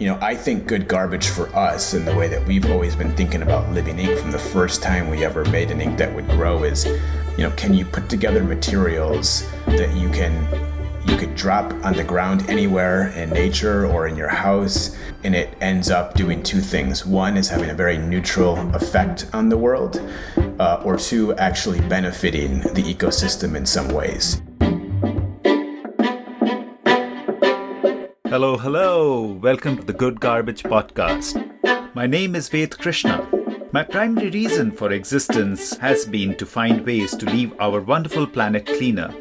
I think good garbage for us, and the way that we've always been thinking about living ink from the first time we ever made an ink that would grow is, can you put together materials that you could drop on the ground anywhere in nature or in your house, and it ends up doing two things. One is having a very neutral effect on the world, or two, actually benefiting the ecosystem in some ways. Hello. Welcome to the Good Garbage Podcast. My name is Ved Krishna. My primary reason for existence has been to find ways to leave our wonderful planet cleaner.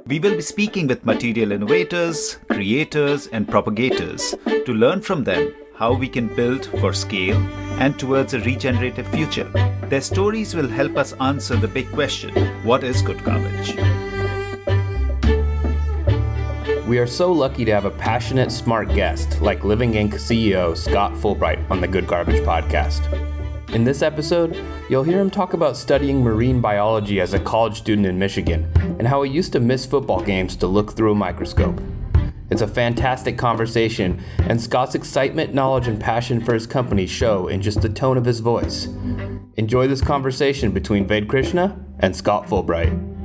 We will be speaking with material innovators, creators, and propagators to learn from them how we can build for scale and towards a regenerative future. Their stories will help us answer the big question, what is good garbage? We are so lucky to have a passionate, smart guest like Living Ink CEO Scott Fulbright on the Good Garbage Podcast. In this episode, you'll hear him talk about studying marine biology as a college student in Michigan and how he used to miss football games to look through a microscope. It's a fantastic conversation, and Scott's excitement, knowledge, and passion for his company show in just the tone of his voice. Enjoy this conversation between Ved Krishna and Scott Fulbright.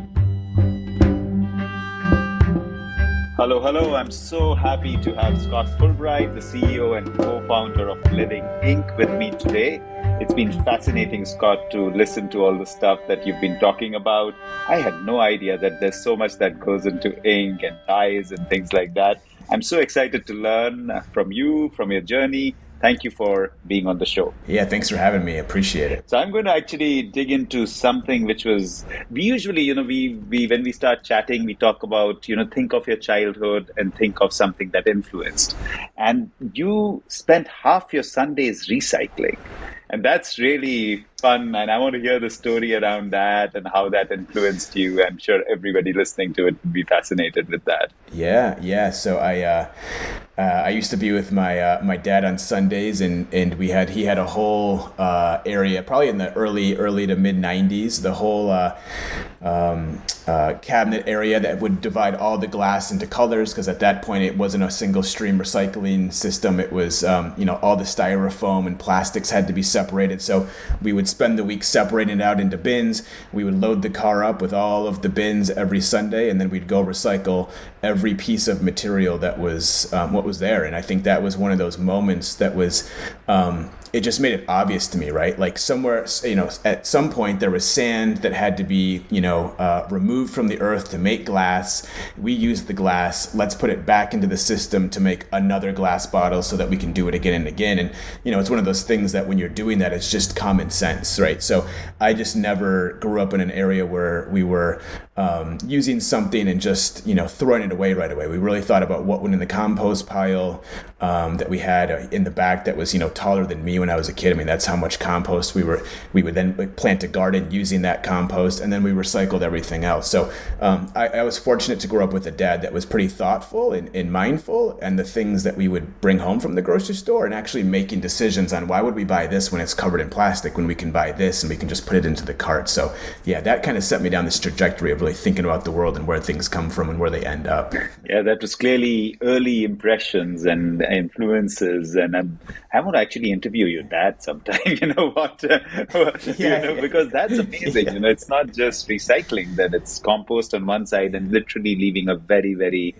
Hello. I'm so happy to have Scott Fulbright, the CEO and co-founder of Living Ink, with me today. It's been fascinating, Scott, to listen to all the stuff that you've been talking about. I had no idea that there's so much that goes into ink and dyes and things like that. I'm so excited to learn from you, from your journey. Thank you for being on the show. Yeah, thanks for having me. Appreciate it. So I'm going to actually dig into something which was, we usually, we when we start chatting, we talk about, think of your childhood and think of something that influenced. And you spent half your Sundays recycling. And that's really fun. And I want to hear the story around that and how that influenced you. I'm sure everybody listening to it would be fascinated with that. Yeah. So I used to be with my dad on Sundays, and he had a whole area, probably in the early to mid 90s, the whole cabinet area that would divide all the glass into colors, because at that point it wasn't a single stream recycling system. It was all the styrofoam and plastics had to be separated. So we would spend the week separating it out into bins. We would load the car up with all of the bins every Sunday, and then we'd go recycle every piece of material that was what was there. And I think that was one of those moments that was it just made it obvious to me, right? Like somewhere, at some point there was sand that had to be, removed from the earth to make glass. We used the glass. Let's put it back into the system to make another glass bottle so that we can do it again and again. And, it's one of those things that when you're doing that, it's just common sense, right? So I just never grew up in an area where we were using something and just, throwing it away right away. We really thought about what went in the compost pile that we had in the back that was, taller than me when I was a kid. I mean, that's how much compost we would then plant a garden using that compost, and then we recycled everything else. So I was fortunate to grow up with a dad that was pretty thoughtful and mindful, and the things that we would bring home from the grocery store, and actually making decisions on why would we buy this when it's covered in plastic when we can buy this and we can just put it into the cart. So yeah, that kind of set me down this trajectory of really thinking about the world and where things come from and where they end up. Yeah, that was clearly early impressions and influences, and I want to actually interview your dad sometime, because that's amazing. Yeah. It's not just recycling, that it's compost on one side and literally leaving a very, very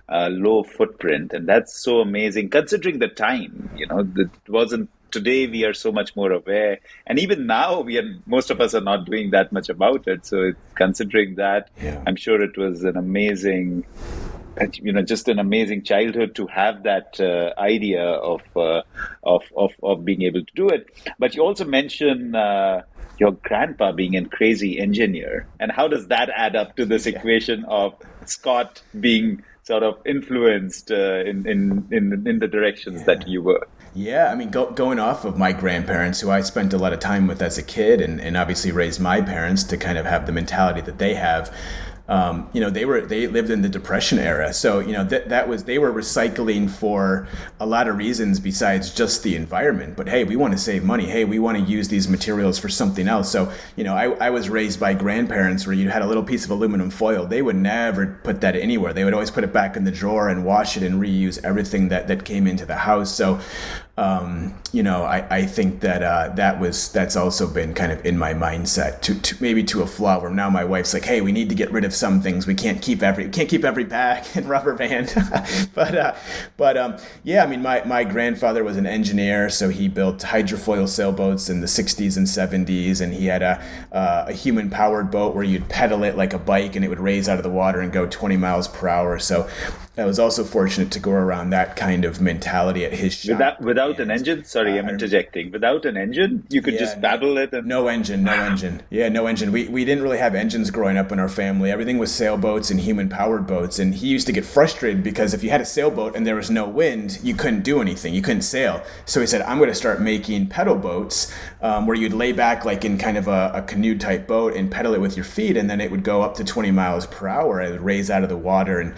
low footprint. And that's so amazing considering the time, that it wasn't. Today we are so much more aware, and even now most of us are not doing that much about it. So considering that, yeah. I'm sure it was an amazing, just an amazing childhood to have that idea of being able to do it. But you also mentioned your grandpa being a crazy engineer, and how does that add up to this equation of Scott being sort of influenced in the directions that you were? Yeah, I mean, going off of my grandparents, who I spent a lot of time with as a kid, and obviously raised my parents to kind of have the mentality that they have. they lived in the Depression era. So, they were recycling for a lot of reasons besides just the environment. But hey, we want to save money. Hey, we want to use these materials for something else. So, I was raised by grandparents where you had a little piece of aluminum foil. They would never put that anywhere. They would always put it back in the drawer and wash it and reuse everything that came into the house. So, I think that that's also been kind of in my mindset to maybe to a flaw where now my wife's like, hey, we need to get rid of some things. We can't keep every bag and rubber band. My grandfather was an engineer, so he built hydrofoil sailboats in the 60s and 70s, and he had a human powered boat where you'd pedal it like a bike and it would raise out of the water and go 20 miles per hour. So I was also fortunate to go around that kind of mentality at his shop. Without an engine? Sorry, I'm interjecting. Without an engine? You could just paddle it? No engine. Yeah, no engine. We didn't really have engines growing up in our family. Everything was sailboats and human-powered boats. And he used to get frustrated because if you had a sailboat and there was no wind, you couldn't do anything. You couldn't sail. So he said, I'm going to start making pedal boats where you'd lay back like in kind of a canoe-type boat and pedal it with your feet, and then it would go up to 20 miles per hour. It would raise out of the water. And,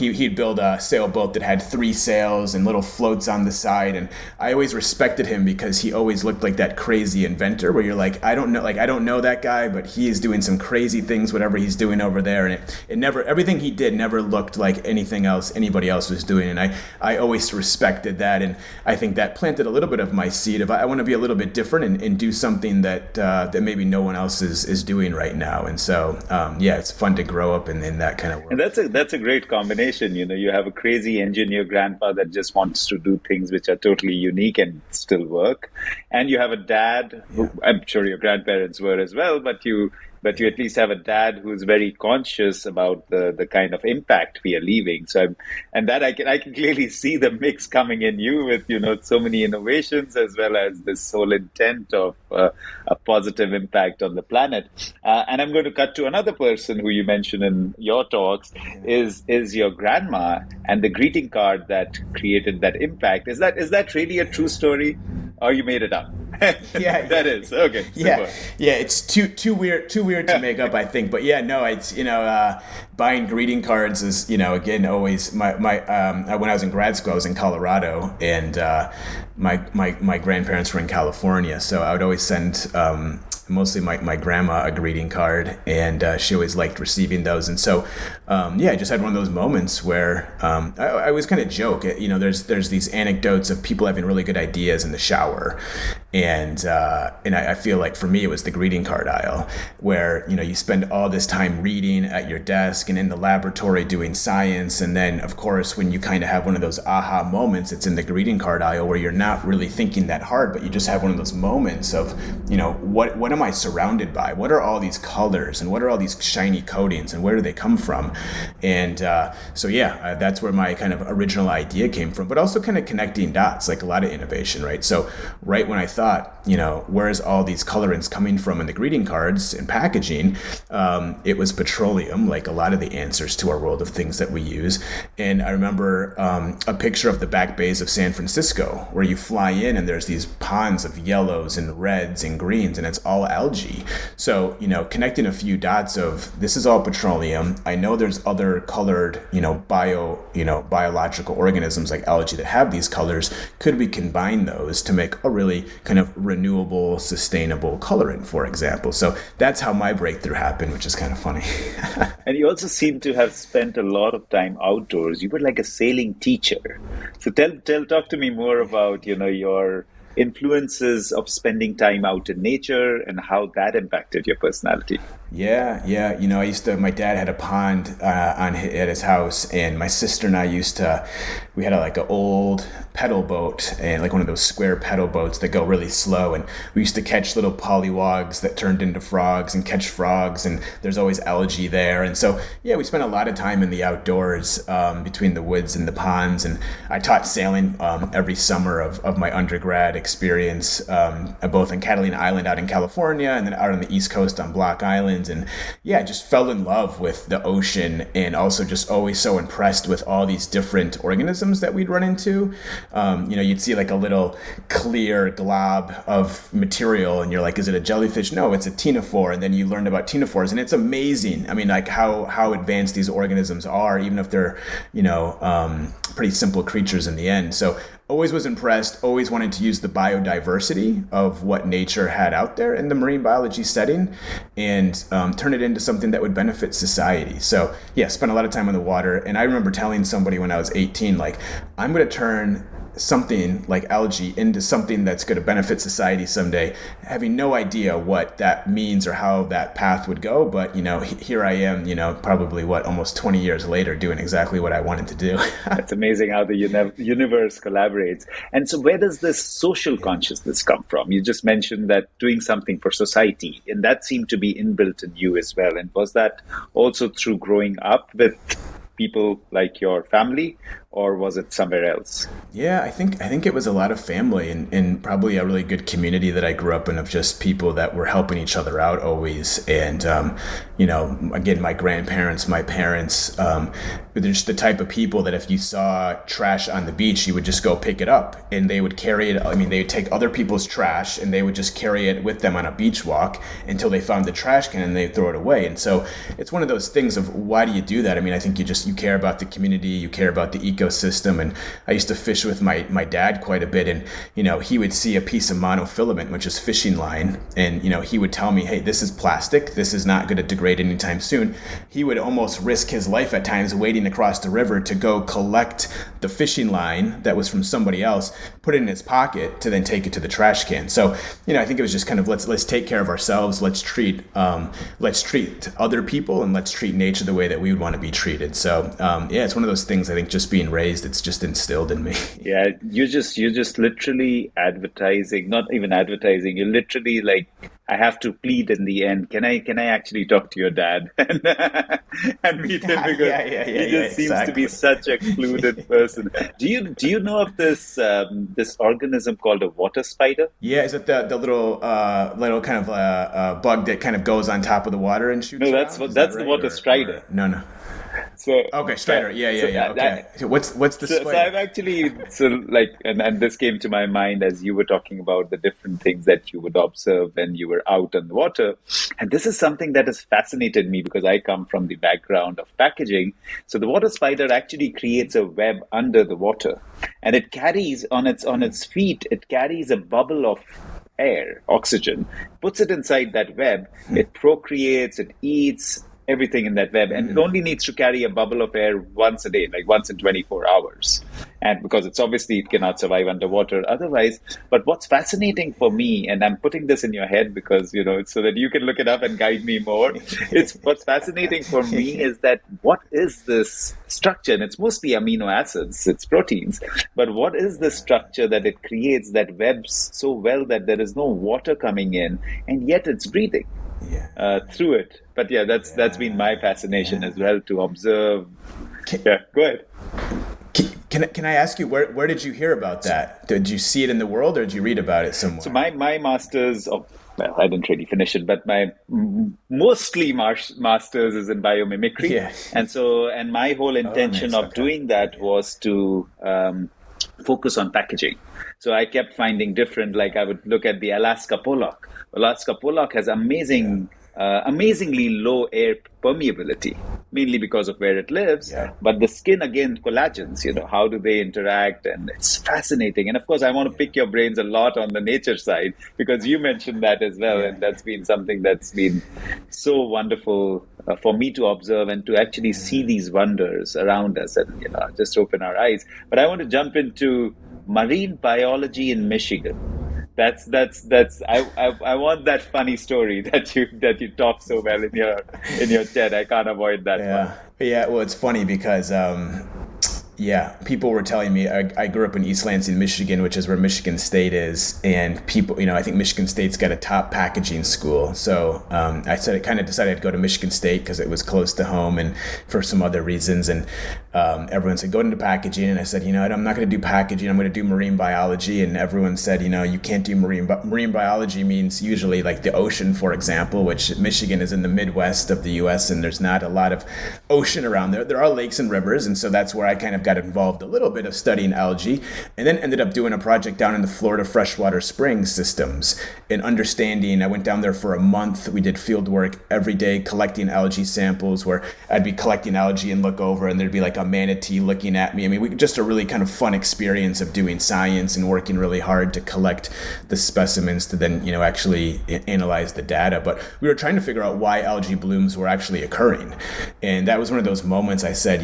he'd build a sailboat that had 3 sails and little floats on the side. And I always respected him because he always looked like that crazy inventor where you're like, I don't know that guy, but he is doing some crazy things, whatever he's doing over there. And it never, everything he did never looked like anything else anybody else was doing. And I always respected that. And I think that planted a little bit of my seed of, I want to be a little bit different and do something that maybe no one else is doing right now. And so, it's fun to grow up in that kind of world. And that's a great combination. You have a crazy engineer grandfather that just wants to do things which are totally unique and still work. And you have a dad, who I'm sure your grandparents were as well, but you at least have a dad who's very conscious about the kind of impact we are leaving. So I can clearly see the mix coming in you with, so many innovations as well as this whole intent of a positive impact on the planet. And I'm going to cut to another person who you mentioned in your talks is your grandma and the greeting card that created that impact. Is that really a true story, or you made it up? Yeah, that is okay. Yeah, it's too weird to make up, I think. But it's buying greeting cards is again always my when I was in grad school I was in Colorado, and my grandparents were in California, so I would always send mostly my grandma a greeting card, and she always liked receiving those. And so I just had one of those moments where I always kind of joke, there's these anecdotes of people having really good ideas in the shower, and I feel like for me it was the greeting card aisle where you spend all this time reading at your desk and in the laboratory doing science, and then of course when you kind of have one of those aha moments, it's in the greeting card aisle where you're not really thinking that hard, but you just have one of those moments of what am I surrounded by? What are all these colors and what are all these shiny coatings and where do they come from? And that's where my kind of original idea came from, but also kind of connecting dots, like a lot of innovation, right? So right when I thought, where's all these colorants coming from in the greeting cards and packaging, it was petroleum, like a lot of the answers to our world of things that we use. And I remember a picture of the back bays of San Francisco where you fly in and there's these ponds of yellows and reds and greens, and it's all algae. So, connecting a few dots of this is all petroleum. I know there's other colored, biological organisms like algae that have these colors. Could we combine those to make a really kind of renewable, sustainable colorant, for example? So that's how my breakthrough happened, which is kind of funny. And you also seem to have spent a lot of time outdoors. You were like a sailing teacher. So talk to me more about, your influences of spending time out in nature and how that impacted your personality. Yeah. My dad had a pond at his house, and my sister and I we had an old pedal boat, and like one of those square pedal boats that go really slow. And we used to catch little pollywogs that turned into frogs and catch frogs. And there's always algae there. And so, we spent a lot of time in the outdoors between the woods and the ponds. And I taught sailing every summer of my undergrad experience, both on Catalina Island out in California and then out on the East Coast on Block Island. And yeah, I just fell in love with the ocean, and also just always so impressed with all these different organisms that we'd run into. You'd see like a little clear glob of material and you're like, is it a jellyfish? No, it's a ctenophore. And then you learn about ctenophores, and it's amazing. I mean, like how advanced these organisms are, even if they're, pretty simple creatures in the end. So always was impressed, always wanted to use the biodiversity of what nature had out there in the marine biology setting and turn it into something that would benefit society. So yeah, spent a lot of time on the water. And I remember telling somebody when I was 18, like, I'm going to turn something like algae into something that's going to benefit society someday, having no idea what that means or how that path would go. But, here I am, probably almost 20 years later doing exactly what I wanted to do. It's amazing how the universe collaborates. And so where does this social consciousness come from? You just mentioned that doing something for society, and that seemed to be inbuilt in you as well. And was that also through growing up with people like your family, or was it somewhere else? Yeah, I think it was a lot of family and probably a really good community that I grew up in, of just people that were helping each other out always. And, again, my grandparents, my parents, they're just the type of people that if you saw trash on the beach, you would just go pick it up, and they would carry it. I mean, they would take other people's trash and they would just carry it with them on a beach walk until they found the trash can and they'd throw it away. And so it's one of those things of, why do you do that? I mean, I think you care about the community, you care about the ecosystem. And I used to fish with my dad quite a bit, and he would see a piece of monofilament, which is fishing line, and he would tell me, hey, this is plastic, this is not going to degrade anytime soon. He would almost risk his life at times wading across the river to go collect the fishing line that was from somebody else, put it in his pocket to then take it to the trash can. So I think it was just kind of, let's take care of ourselves, let's treat other people, and let's treat nature the way that we would want to be treated. So it's one of those things, I think, just being raised, it's just instilled in me. Yeah, you're just literally advertising, not even advertising, you're literally like, I have to plead in the end. Can I actually talk to your dad and meet him, because he just seems to be such a clued person. Do you know of this organism called a water spider? Yeah, is it the little kind of bug that kind of goes on top of the water and shoots? No, that's the water strider. No. So okay, strider. Yeah. Okay. So what's the spider? So I've actually and this came to my mind as you were talking about the different things that you would observe when you were out on the water. And this is something that has fascinated me because I come from the background of packaging. So the water spider actually creates a web under the water, and it carries on its feet. It carries a bubble of air, oxygen, puts it inside that web. It procreates, it eats everything in that web, and it only needs to carry a bubble of air once a day, like once in 24 hours. And because it cannot survive underwater otherwise. But what's fascinating for me, and I'm putting this in your head because, it's so that you can look it up and guide me more. What's fascinating for me is that what is this structure? And it's mostly amino acids, it's proteins. But what is the structure that it creates that webs so well that there is no water coming in, and yet it's breathing through it? But that's been my fascination as well, to observe. Go ahead. Can I ask you, where did you hear about that? Did you see it in the world, or did you read about it somewhere? So my master's, I didn't really finish it, but my mostly master's is in biomimicry. Yeah. And my whole intention of doing that was to focus on packaging. So I kept finding different, like I would look at the Alaska pollock. Alaska pollock has amazingly low air permeability, mainly because of where it lives. Yeah. But the skin, again, collagens, how do they interact? And it's fascinating. And of course, I want to pick your brains a lot on the nature side, because you mentioned that as well. Yeah. And that's been something that's been so wonderful for me to observe and to actually see these wonders around us and, just open our eyes. But I want to jump into marine biology in Michigan. That's I want that funny story that you talk so well in your TED. I can't avoid that one. Yeah, well, it's funny because people were telling me, I grew up in East Lansing, Michigan, which is where Michigan State is, and people, I think Michigan State's got a top packaging school. So I decided I'd go to Michigan State because it was close to home and for some other reasons. And everyone said, go into packaging. And I said, I'm not going to do packaging. I'm going to do marine biology. And everyone said, you can't do marine biology means usually like the ocean, for example, which Michigan is in the Midwest of the U.S. and there's not a lot of ocean around there. There are lakes and rivers. And so that's where I kind of got involved a little bit of studying algae, and then ended up doing a project down in the Florida freshwater spring systems and understanding. I went down there for a month. We did field work every day collecting algae samples, where I'd be collecting algae and look over and there'd be like a manatee looking at me. I mean, just a really kind of fun experience of doing science and working really hard to collect the specimens to then, actually analyze the data. But we were trying to figure out why algae blooms were actually occurring. And that was one of those moments I said,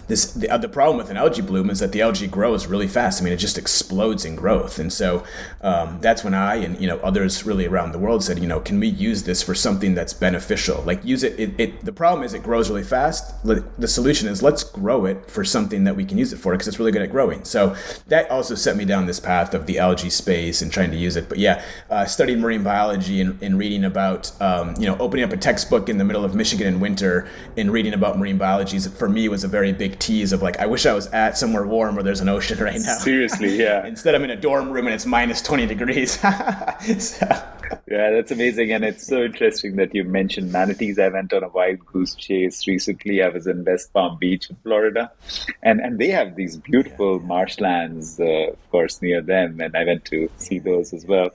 the problem with an algae bloom is that the algae grows really fast. I mean, it just explodes in growth. And so that's when I and, others really around the world said, can we use this for something that's beneficial? Like use it. The problem is it grows really fast. The solution is let's grow it for something that we can use it for, because it's really good at growing. So that also set me down this path of the algae space and trying to use it. But yeah, studying marine biology and reading about, opening up a textbook in the middle of Michigan in winter and reading about marine biology for me was a very big tease of like, I wish I was at somewhere warm where there's an ocean right now. Seriously, yeah. Instead, I'm in a dorm room and it's minus 20 degrees. Yeah, that's amazing. And it's so interesting that you mentioned manatees. I went on a wild goose chase recently. I was in West Palm Beach in Florida. And they have these beautiful marshlands, of course, near them. And I went to see those as well.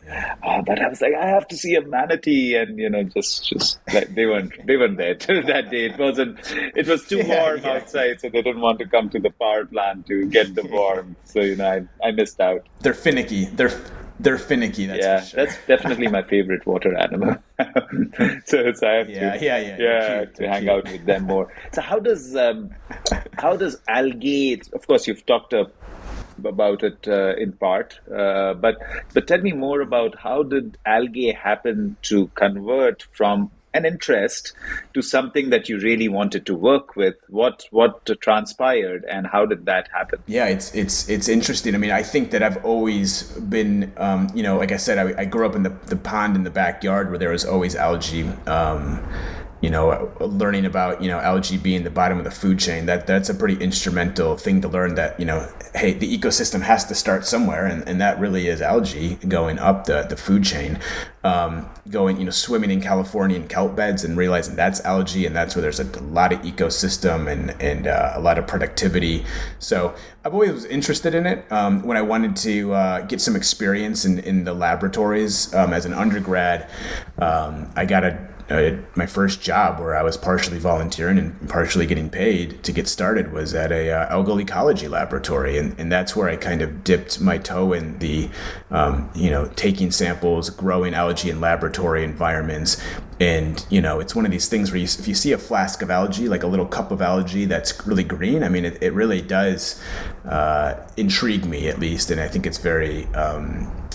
But I was like, I have to see a manatee. And, just like, they weren't there that day. It was too warm outside, so they didn't want to come to the power plant to get the warmth. So, I missed out. They're finicky. They're finicky. That's for sure. That's definitely my favorite water animal. so I have to hang out with them more. So how does algae? Of course, you've talked about it in part, but tell me more about how did algae happen to convert from an interest to something that you really wanted to work with? What transpired and how did that happen? Yeah, it's interesting. I mean, I think that I've always been, like I said, I grew up in the pond in the backyard where there was always algae. Learning about, algae being the bottom of the food chain, that's a pretty instrumental thing to learn that, hey, the ecosystem has to start somewhere. And that really is algae going up the food chain, swimming in California in kelp beds and realizing that's algae. And that's where there's a lot of ecosystem and a lot of productivity. So I've always was interested in it. When I wanted to get some experience in the laboratories as an undergrad, I got my first job where I was partially volunteering and partially getting paid to get started was at a algal ecology laboratory. And that's where I kind of dipped my toe in the, taking samples, growing algae in laboratory environments. And, it's one of these things where if you see a flask of algae, like a little cup of algae that's really green, I mean, it really does intrigue me at least. And I think it's very...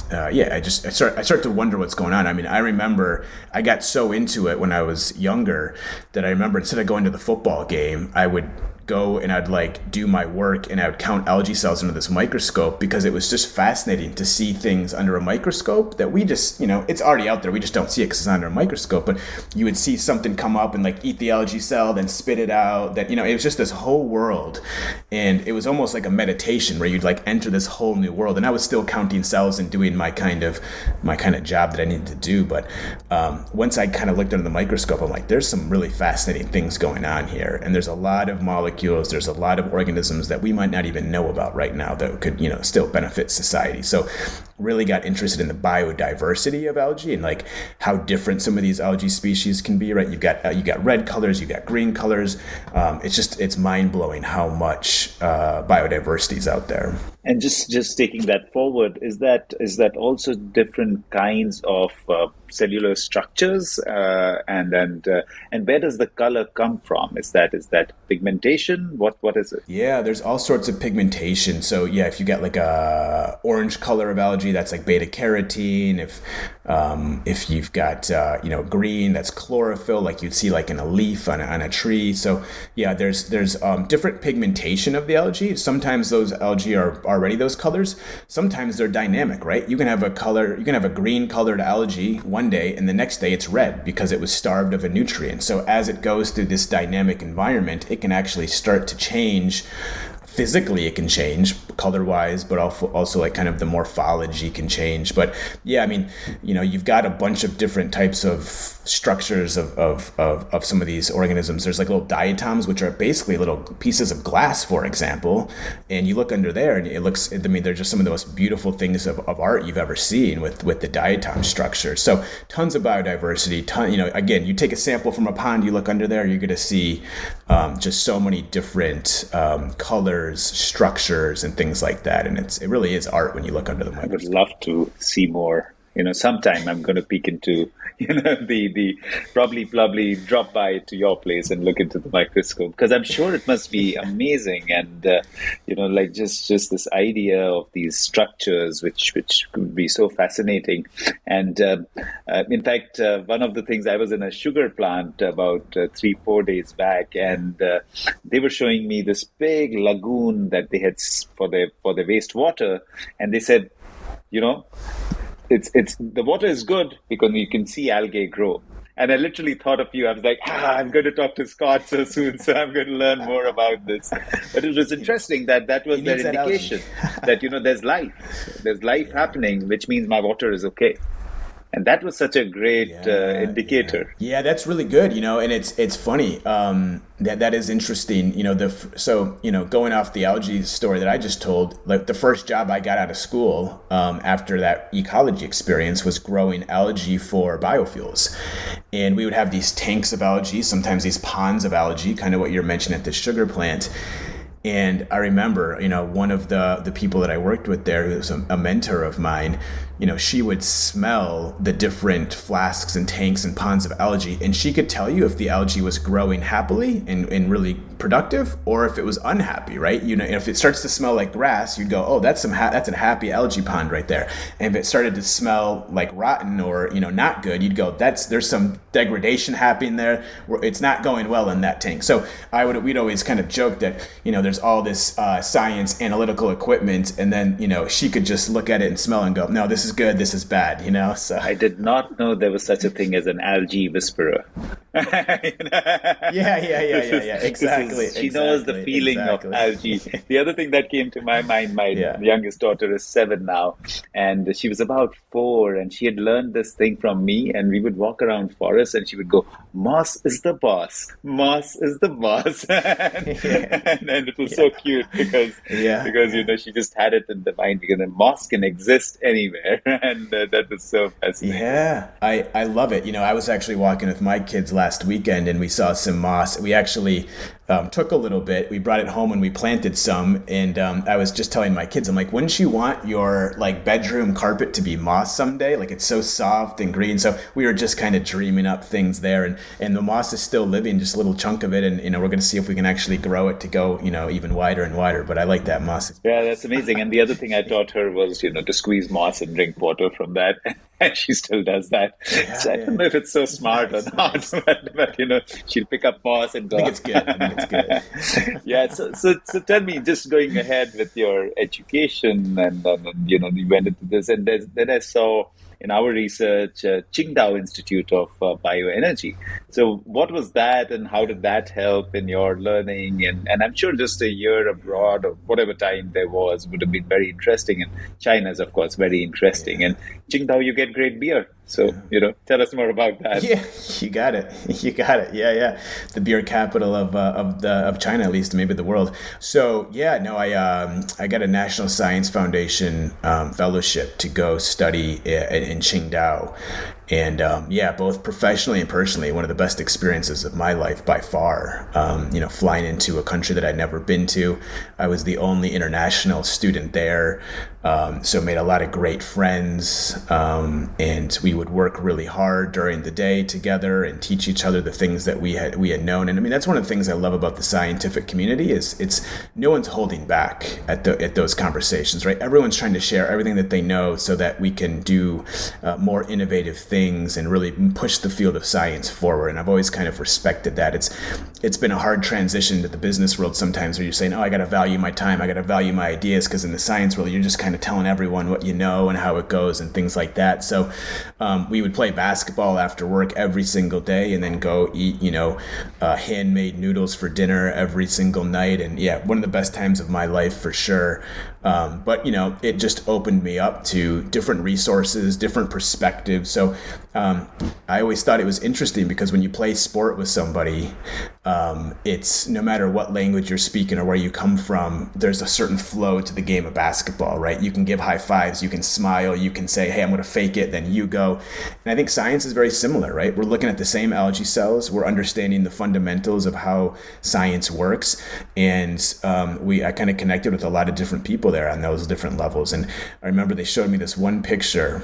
I start to wonder what's going on. I mean, I remember I got so into it when I was younger that I remember instead of going to the football game, I would go and I'd like do my work and I would count algae cells under this microscope because it was just fascinating to see things under a microscope that we just, it's already out there. We just don't see it because it's under a microscope, but you would see something come up and like eat the algae cell, then spit it out. That, it was just this whole world. And it was almost like a meditation where you'd like enter this whole new world. And I was still counting cells and doing my kind of job that I needed to do. But once I kind of looked under the microscope, I'm like, there's some really fascinating things going on here. And there's a lot of molecules. There's a lot of organisms that we might not even know about right now that could, still benefit society. So really got interested in the biodiversity of algae and like how different some of these algae species can be, right? You got red colors, you got green colors. It's mind blowing how much biodiversity is out there. And just taking that forward, is that also different kinds of cellular structures, and where does the color come from? Is that pigmentation? What is it? Yeah, there's all sorts of pigmentation. So yeah, if you get like a orange color of algae, that's like beta carotene. If you've got green, that's chlorophyll, like you'd see like in a leaf on a tree. So yeah, there's different pigmentation of the algae. Sometimes those algae are already those colors. Sometimes they're dynamic, right? You can have a green colored algae one day, and the next day it's red because it was starved of a nutrient. So as it goes through this dynamic environment, it can actually start to change. Physically, it can change color-wise, but also like kind of the morphology can change. But yeah, I mean, you've got a bunch of different types of structures of some of these organisms. There's like little diatoms, which are basically little pieces of glass, for example. And you look under there, and it looks. I mean, they're just some of the most beautiful things of art you've ever seen with the diatom structure. So tons of biodiversity. Again, you take a sample from a pond, you look under there, you're going to see just so many different colors, structures, and things like that. And it really is art when you look under the microscope. I would love to see more. Sometime I'm going to peek into, the probably drop by to your place and look into the microscope, because I'm sure it must be amazing. And, like just this idea of these structures, which could be so fascinating. And in fact, one of the things, I was in a sugar plant about 3-4 days back, and they were showing me this big lagoon that they had for the wastewater. And they said, it's the water is good because you can see algae grow. And I literally thought of you. I was like, I'm going to talk to Scott so soon, so I'm going to learn more about this. But it was interesting that was their indication that, there's life happening, which means my water is okay. And that was such a great indicator. Yeah, that's really good, and it's funny. That is interesting, going off the algae story that I just told, like the first job I got out of school after that ecology experience was growing algae for biofuels. And we would have these tanks of algae, sometimes these ponds of algae, kind of what you're mentioning at the sugar plant. And I remember, one of the people that I worked with there, who was a mentor of mine, she would smell the different flasks and tanks and ponds of algae, and she could tell you if the algae was growing happily and really productive, or if it was unhappy, right? If it starts to smell like grass, you'd go, oh, that's a happy algae pond right there. And if it started to smell like rotten or, not good, you'd go, there's some degradation happening there. It's not going well in that tank. So we'd always kind of joke that, there's all this science analytical equipment, and then, she could just look at it and smell and go, no, this is good, this is bad, So I did not know there was such a thing as an algae whisperer. Yeah, exactly. She knows the feeling of algae. The other thing that came to my mind, my youngest daughter is 7 now, and she was about 4, and she had learned this thing from me, and we would walk around forest, and she would go, "Moss is the boss. Moss is the boss." and it was so cute because she just had it in the mind, because moss can exist anywhere, and that was so fascinating. Yeah, I love it. I was actually walking with my kids last weekend, and we saw some moss. We actually took a little bit. We brought it home and we planted some. And I was just telling my kids, I'm like, wouldn't you want your bedroom carpet to be moss someday? Like, it's so soft and green. So we were just kind of dreaming up things there. And the moss is still living, just a little chunk of it. And, we're going to see if we can actually grow it to go, even wider and wider. But I like that moss. Yeah, that's amazing. And the other thing I taught her was, to squeeze moss and drink water from that. And she still does that. So I don't know if it's so smart or not, but she'll pick up moss and go. I think it's good. Yeah. So tell me, just going ahead with your education, and you went into this, and then I saw in our research, Qingdao Institute of Bioenergy. So what was that, and how did that help in your learning? And I'm sure just a year abroad or whatever time there was would have been very interesting. And China is, of course, very interesting. And Qingdao, you get great beer. So, tell us more about that. Yeah, you got it. Yeah. The beer capital of China, at least maybe the world. So, I got a National Science Foundation fellowship to go study in Qingdao. And both professionally and personally, one of the best experiences of my life by far. Flying into a country that I'd never been to. I was the only international student there. So made a lot of great friends, and we would work really hard during the day together and teach each other the things that we had known. And I mean, that's one of the things I love about the scientific community is it's no one's holding back at those conversations, right? Everyone's trying to share everything that they know so that we can do more innovative things things and really push the field of science forward. And I've always kind of respected that. It's been a hard transition to the business world sometimes, where you're saying, oh, I got to value my time, I got to value my ideas, because in the science world, you're just kind of telling everyone what you know and how it goes and things like that. So we would play basketball after work every single day, and then go eat, handmade noodles for dinner every single night. And yeah, one of the best times of my life for sure. But it just opened me up to different resources, different perspectives. So I always thought it was interesting, because when you play sport with somebody, it's no matter what language you're speaking or where you come from, there's a certain flow to the game of basketball, right? You can give high fives, you can smile, you can say, hey, I'm going to fake it, then you go. And I think science is very similar, right? We're looking at the same algae cells, we're understanding the fundamentals of how science works, and I kind of connected with a lot of different people there on those different levels. And I remember they showed me this one picture,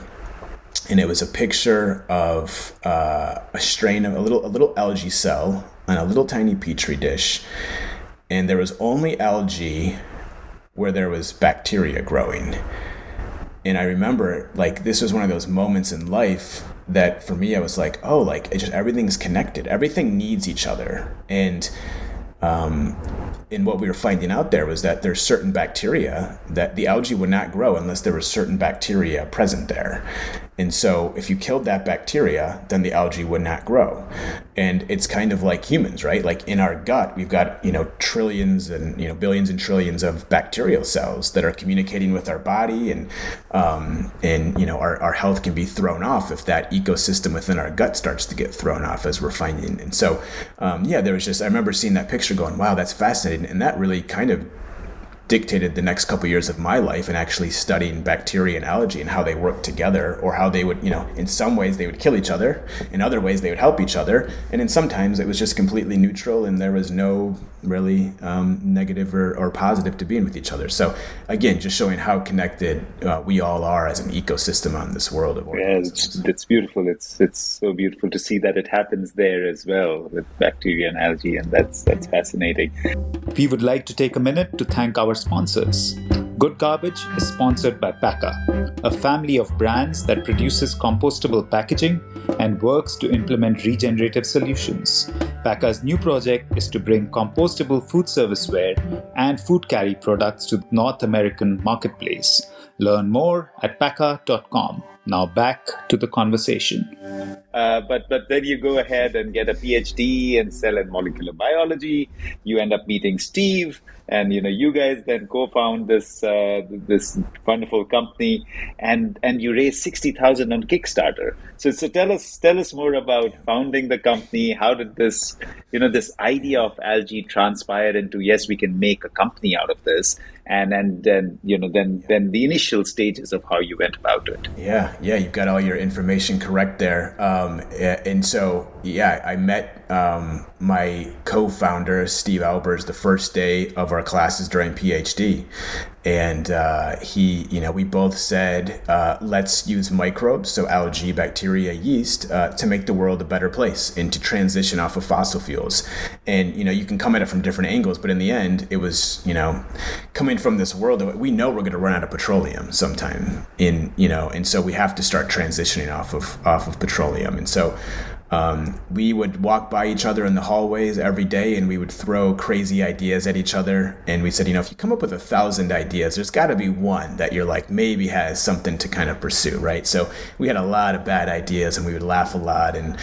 and it was a picture of a strain of a little algae cell on a little tiny petri dish, and there was only algae where there was bacteria growing. And I remember, like, this was one of those moments in life that for me, I was like, oh, like, it just, everything's connected, everything needs each other. And what we were finding out there was that there's certain bacteria that the algae would not grow unless there was certain bacteria present there. And so if you killed that bacteria, then the algae would not grow. And it's kind of like humans, right? Like in our gut, we've got, trillions and, billions and trillions of bacterial cells that are communicating with our body, and our health can be thrown off if that ecosystem within our gut starts to get thrown off, as we're finding. And so, there was I remember seeing that picture going, wow, that's fascinating. And that really kind of dictated the next couple of years of my life, and actually studying bacteria and algae and how they work together, or how they would, in some ways they would kill each other, in other ways they would help each other, and in sometimes it was just completely neutral, and there was no really negative or positive to being with each other. So again, just showing how connected we all are as an ecosystem on this world of organisms. Yeah, it's beautiful. It's so beautiful to see that it happens there as well with bacteria and algae, and that's fascinating. We would like to take a minute to thank our sponsors. Good Garbage is sponsored by Pakka, a family of brands that produces compostable packaging and works to implement regenerative solutions. Pakka's new project is to bring compostable food serviceware and food carry products to the North American marketplace. Learn more at pakka.com. Now back to the conversation. But then you go ahead and get a PhD and sell in molecular biology. You end up meeting Steve, and you guys then co-found this wonderful company, and you raised $60,000 on Kickstarter. So tell us more about founding the company. How did this idea of algae transpire into, yes, we can make a company out of this, and then the initial stages of how you went about it. Yeah, you've got all your information correct there. And so, I met my co-founder, Steve Albers, the first day of our classes during PhD. And we both said, let's use microbes, so algae, bacteria, yeast, to make the world a better place and to transition off of fossil fuels. And, you can come at it from different angles, but in the end, it was, coming from this world that we know we're going to run out of petroleum sometime and so we have to start transitioning off of petroleum. And so we would walk by each other in the hallways every day, and we would throw crazy ideas at each other. And we said, if you come up with 1,000 ideas, there's got to be one that you're like, maybe has something to kind of pursue, right? So we had a lot of bad ideas, and we would laugh a lot, and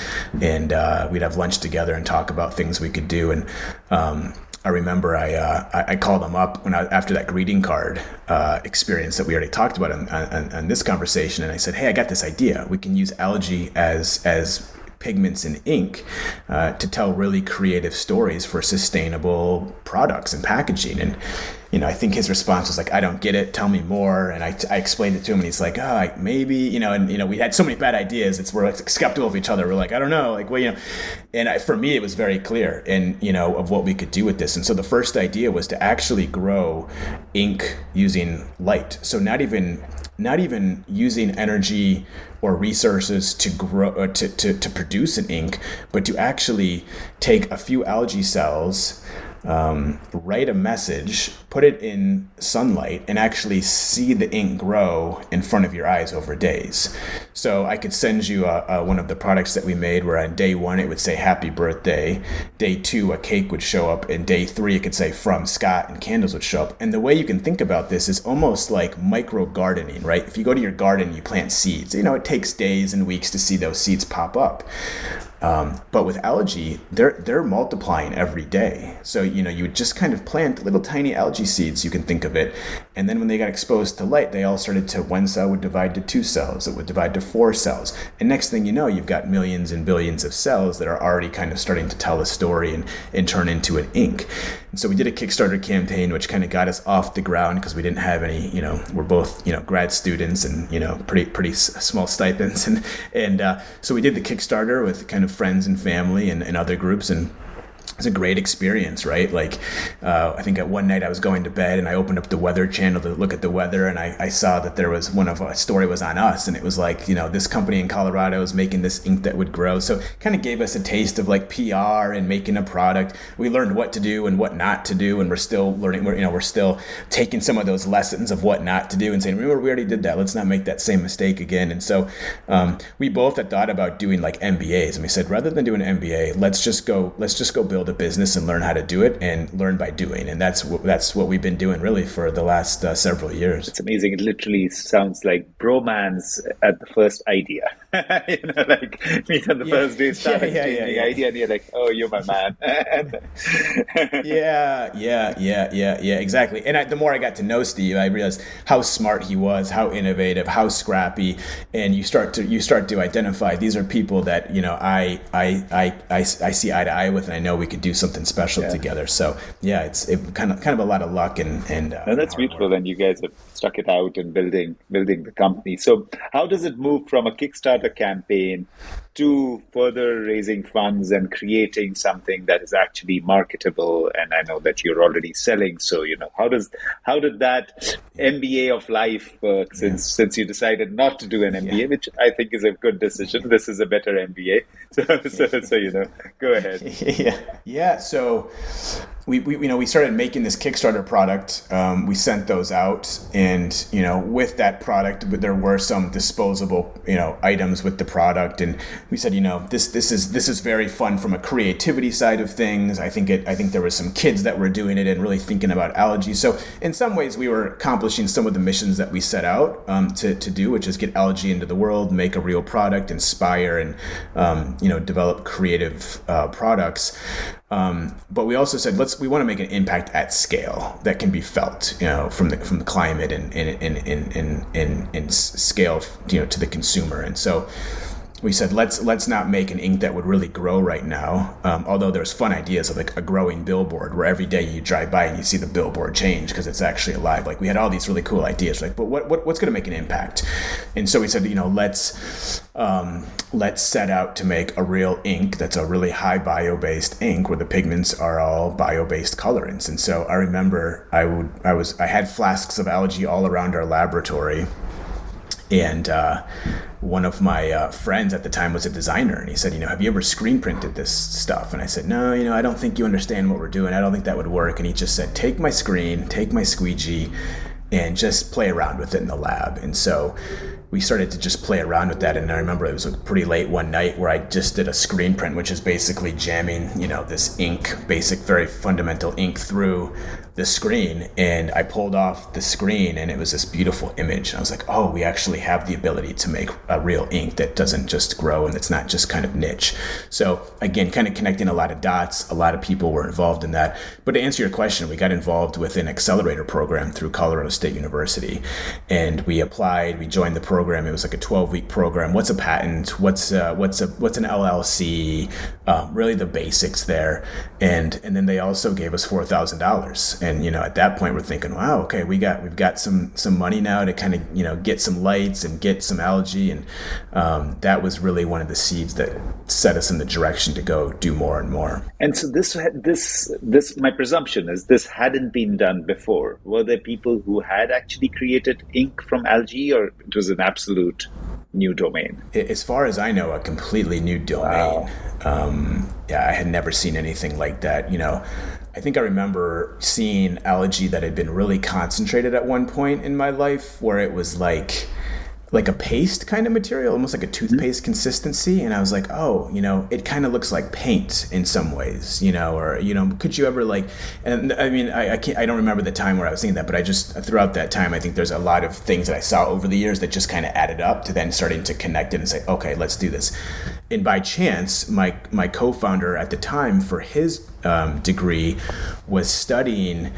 we'd have lunch together and talk about things we could do. And I remember I called him up after that greeting card experience that we already talked about on this conversation, and I said, hey, I got this idea. We can use algae as pigments and ink to tell really creative stories for sustainable products and packaging. And I think his response was like, I don't get it, tell me more. And I explained it to him, and he's like, maybe, we had so many bad ideas, we're like skeptical of each other, we're like, I don't know, like, well, and for me it was very clear of what we could do with this. And so the first idea was to actually grow ink using light, so not even using energy or resources to grow to produce an ink, but to actually take a few algae cells, write a message, put it in sunlight, and actually see the ink grow in front of your eyes over days. So I could send you one of the products that we made where on day 1 it would say happy birthday, day 2 a cake would show up, and day 3 it could say from Scott, and candles would show up. And the way you can think about this is almost like micro gardening, right? If you go to your garden, you plant seeds. It takes days and weeks to see those seeds pop up. But with algae, they're multiplying every day. So, you would just kind of plant little tiny algae seeds, you can think of it. And then when they got exposed to light, they all started to, one cell would divide to 2 cells, it would divide to 4 cells. And next thing you know, you've got millions and billions of cells that are already kind of starting to tell a story and turn into an ink. And so we did a Kickstarter campaign, which kind of got us off the ground because we didn't have any, we're both, grad students and, pretty small stipends. And so we did the Kickstarter with kind of friends and family and other groups, and it's a great experience, right? Like, I think at one night I was going to bed and I opened up the Weather Channel to look at the weather, and I saw that there was a story was on us, and it was like, this company in Colorado is making this ink that would grow. So it kind of gave us a taste of like PR and making a product. We learned what to do and what not to do, and we're still learning. We're still taking some of those lessons of what not to do and saying, remember, we already did that. Let's not make that same mistake again. And so we both had thought about doing like MBAs, and we said, rather than doing an MBA, let's just go build a business and learn how to do it, and learn by doing. And that's what we've been doing really for the last several years. It's amazing. It literally sounds like bromance at the first idea. Like meet on the first day, start exchanging the idea, and you're like, oh, you're my man. Yeah, exactly. And the more I got to know Steve, I realized how smart he was, how innovative, how scrappy, and you start to identify these are people that I see eye to eye with, and I know we could do something special together. So it's kind of a lot of luck and that's beautiful. And you guys have stuck it out and building the company. So how does it move from a Kickstarter campaign to further raising funds and creating something that is actually marketable? And I know that you're already selling. So, how did that MBA of life work since you decided not to do an MBA, which I think is a good decision. This is a better MBA. So go ahead. Yeah. So we started making this Kickstarter product. We sent those out, and with that product, there were some disposable items with the product, and we said, this is very fun from a creativity side of things. I think there were some kids that were doing it and really thinking about algae. So in some ways, we were accomplishing some of the missions that we set out to do, which is get algae into the world, make a real product, inspire, and develop creative products. But we also said we want to make an impact at scale that can be felt, from the climate and scale, to the consumer. And so we said, let's not make an ink that would really grow right now. Although there's fun ideas of like a growing billboard where every day you drive by and you see the billboard change because it's actually alive. Like we had all these really cool ideas, like, but what's going to make an impact? And so we said, let's set out to make a real ink that's a really high bio-based ink where the pigments are all bio-based colorants. And so I remember I had flasks of algae all around our laboratory, and one of my friends at the time was a designer, and he said, have you ever screen printed this stuff? And I said, no, I don't think you understand what we're doing. I don't think that would work. And he just said, take my screen, take my squeegee, and just play around with it in the lab. And so we started to just play around with that. And I remember it was pretty late one night where I just did a screen print, which is basically jamming, this ink, very fundamental ink through the screen. And I pulled off the screen and it was this beautiful image. And I was like, oh, we actually have the ability to make a real ink that doesn't just grow and it's not just kind of niche. So again, kind of connecting a lot of dots. A lot of people were involved in that. But to answer your question, we got involved with an accelerator program through Colorado State University. And we applied, we joined the program. It was like a 12-week program. What's a patent? What's an LLC? Really the basics there. And then they also gave us $4,000. And at that point we're thinking, wow, okay, we've got some money now to kind of get some lights and get some algae, and that was really one of the seeds that set us in the direction to go do more and more. And so this my presumption is this hadn't been done before. Were there people who had actually created ink from algae, or it was an absolute new domain? As far as I know, a completely new domain. Wow. I had never seen anything like that. I think I remember seeing algae that had been really concentrated at one point in my life, where it was like a paste kind of material, almost like a toothpaste consistency. And I was like, oh, it kind of looks like paint in some ways, or, could you ever and I mean, I don't remember the time where I was thinking that, but I just, throughout that time, I think there's a lot of things that I saw over the years that just kind of added up to then starting to connect it and say, okay, let's do this. And by chance, my co-founder at the time for his degree was studying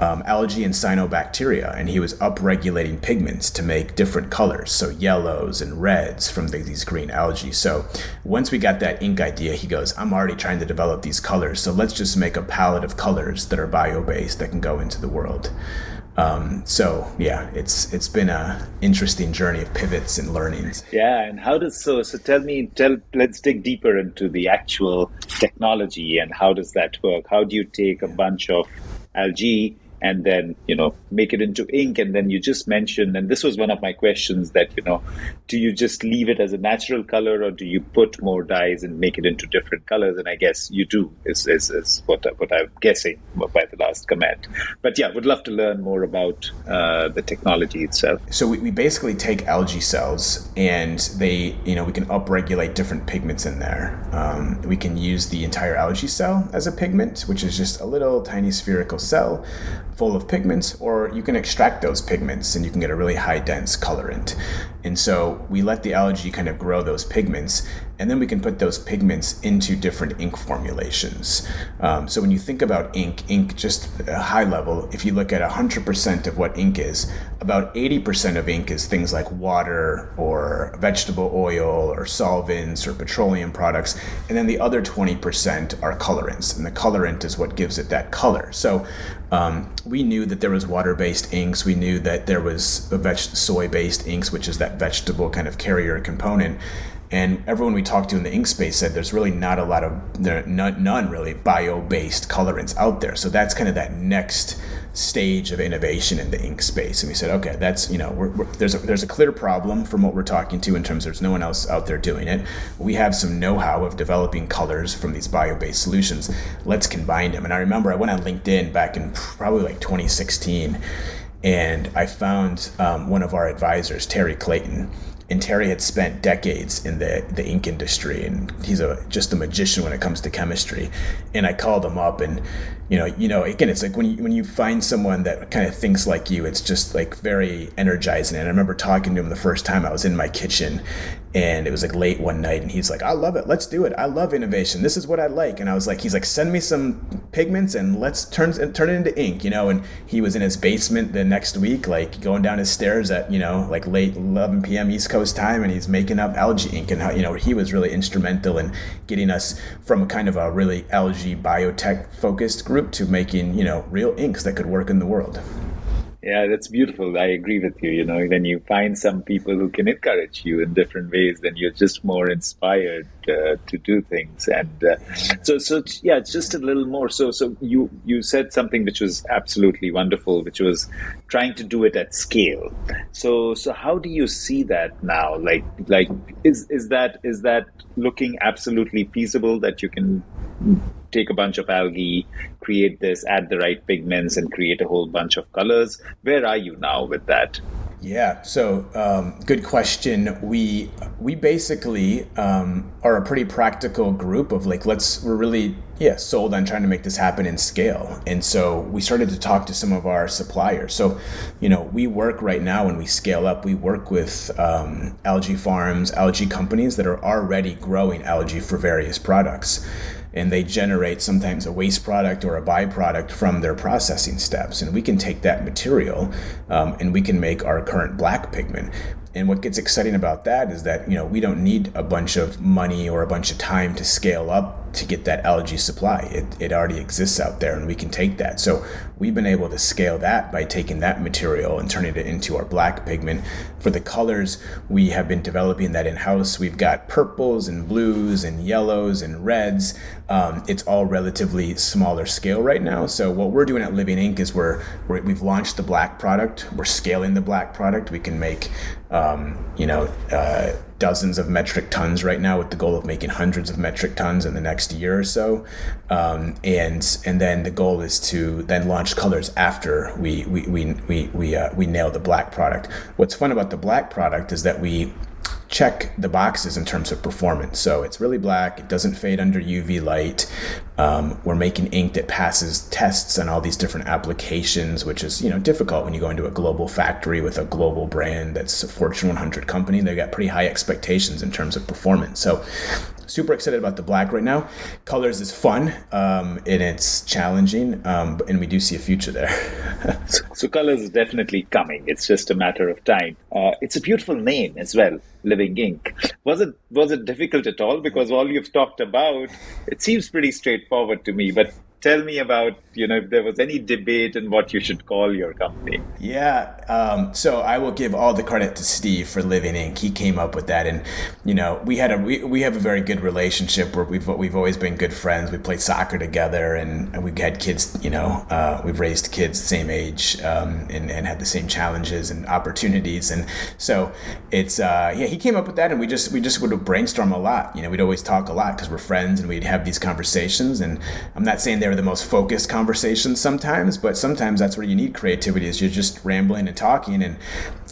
algae and cyanobacteria, and he was upregulating pigments to make different colors, so yellows and reds from these green algae. So once we got that ink idea, he goes, I'm already trying to develop these colors, so let's just make a palette of colors that are bio-based that can go into the world. So yeah, it's been a interesting journey of pivots and learnings. Yeah, and how does so let's dig deeper into the actual technology and how does that work? How do you take a bunch of algae and then, make it into ink? And then you just mentioned, and this was one of my questions, that, do you just leave it as a natural color or do you put more dyes and make it into different colors? And I guess you do, is what I'm guessing by the last comment. But yeah, would love to learn more about the technology itself. So we basically take algae cells and they, we can upregulate different pigments in there. We can use the entire algae cell as a pigment, which is just a little tiny spherical cell full of pigments, or you can extract those pigments and you can get a really high dense colorant. And so we let the algae kind of grow those pigments, and then we can put those pigments into different ink formulations. So when you think about ink just a high level, if you look at 100% of what ink is, about 80% of ink is things like water or vegetable oil or solvents or petroleum products. And then the other 20% are colorants, and the colorant is what gives it that color. So we knew that there was water-based inks. We knew that there was soy-based inks, which is that vegetable kind of carrier component. And everyone we talked to in the ink space said there's really not a lot of, none really bio-based colorants out there. So that's kind of that next stage of innovation in the ink space. And we said, okay, that's, there's a clear problem from what we're talking to in terms of there's no one else out there doing it. We have some know-how of developing colors from these bio-based solutions. Let's combine them. And I remember I went on LinkedIn back in probably like 2016, and I found one of our advisors, Terry Clayton. And Terry had spent decades in the ink industry, and he's just a magician when it comes to chemistry. And I called him up, and again, it's like when you find someone that kind of thinks like you, it's just like very energizing. And I remember talking to him the first time. I was in my kitchen, and it was like late one night, and he's like, I love it, let's do it, I love innovation, this is what I like. And I was like, he's like, send me some pigments and let's turn it into ink, and he was in his basement the next week, like going down his stairs at like late 11 p.m. East Coast time, and he's making up algae ink. And how he was really instrumental in getting us from a kind of a really algae biotech focused group to making real inks that could work in the world. Yeah, that's beautiful. I agree with you. When you find some people who can encourage you in different ways, then you're just more inspired to do things. And so yeah, it's just a little more. So you said something which was absolutely wonderful, which was trying to do it at scale. So how do you see that now? Like is that looking absolutely feasible, that you can take a bunch of algae, create this, add the right pigments, and create a whole bunch of colors? Where are you now with that? Yeah, so good question. We basically are a pretty practical group of we're really sold on trying to make this happen in scale. And so we started to talk to some of our suppliers. So, we work right now, when we scale up, we work with algae farms, algae companies that are already growing algae for various products. And they generate sometimes a waste product or a byproduct from their processing steps. And we can take that material and we can make our current black pigment. And what gets exciting about that is that, we don't need a bunch of money or a bunch of time to scale up to get that algae supply. It already exists out there, and we can take that. So we've been able to scale that by taking that material and turning it into our black pigment. For the colors, we have been developing that in-house. We've got purples and blues and yellows and reds. It's all relatively smaller scale right now. So what we're doing at Living Ink is we've launched the black product. We're scaling the black product. We can make dozens of metric tons right now with the goal of making hundreds of metric tons in the next year or so. And then the goal is to then launch colors after we nail the black product. What's fun about the black product is that we check the boxes in terms of performance. So it's really black. It doesn't fade under UV light. We're making ink that passes tests on all these different applications, which is, difficult when you go into a global factory with a global brand that's a Fortune 100 company. They've got pretty high expectations in terms of performance. So super excited about the black right now. Colors is fun, and it's challenging, and we do see a future there. So colors is definitely coming. It's just a matter of time. It's a beautiful name as well, Living Ink. Was it difficult at all? Because all you've talked about, it seems pretty straightforward to me, but tell me about, if there was any debate in what you should call your company. Yeah. So I will give all the credit to Steve for Living Ink. He came up with that. And, we have a very good relationship where we've always been good friends. We played soccer together and we've had kids, we've raised kids the same age, and had the same challenges and opportunities. And so it's, he came up with that, and we just would brainstorm a lot. We'd always talk a lot because we're friends, and we'd have these conversations. And I'm not saying they're the most focused conversations sometimes, but sometimes that's where you need creativity, is you're just rambling and talking. And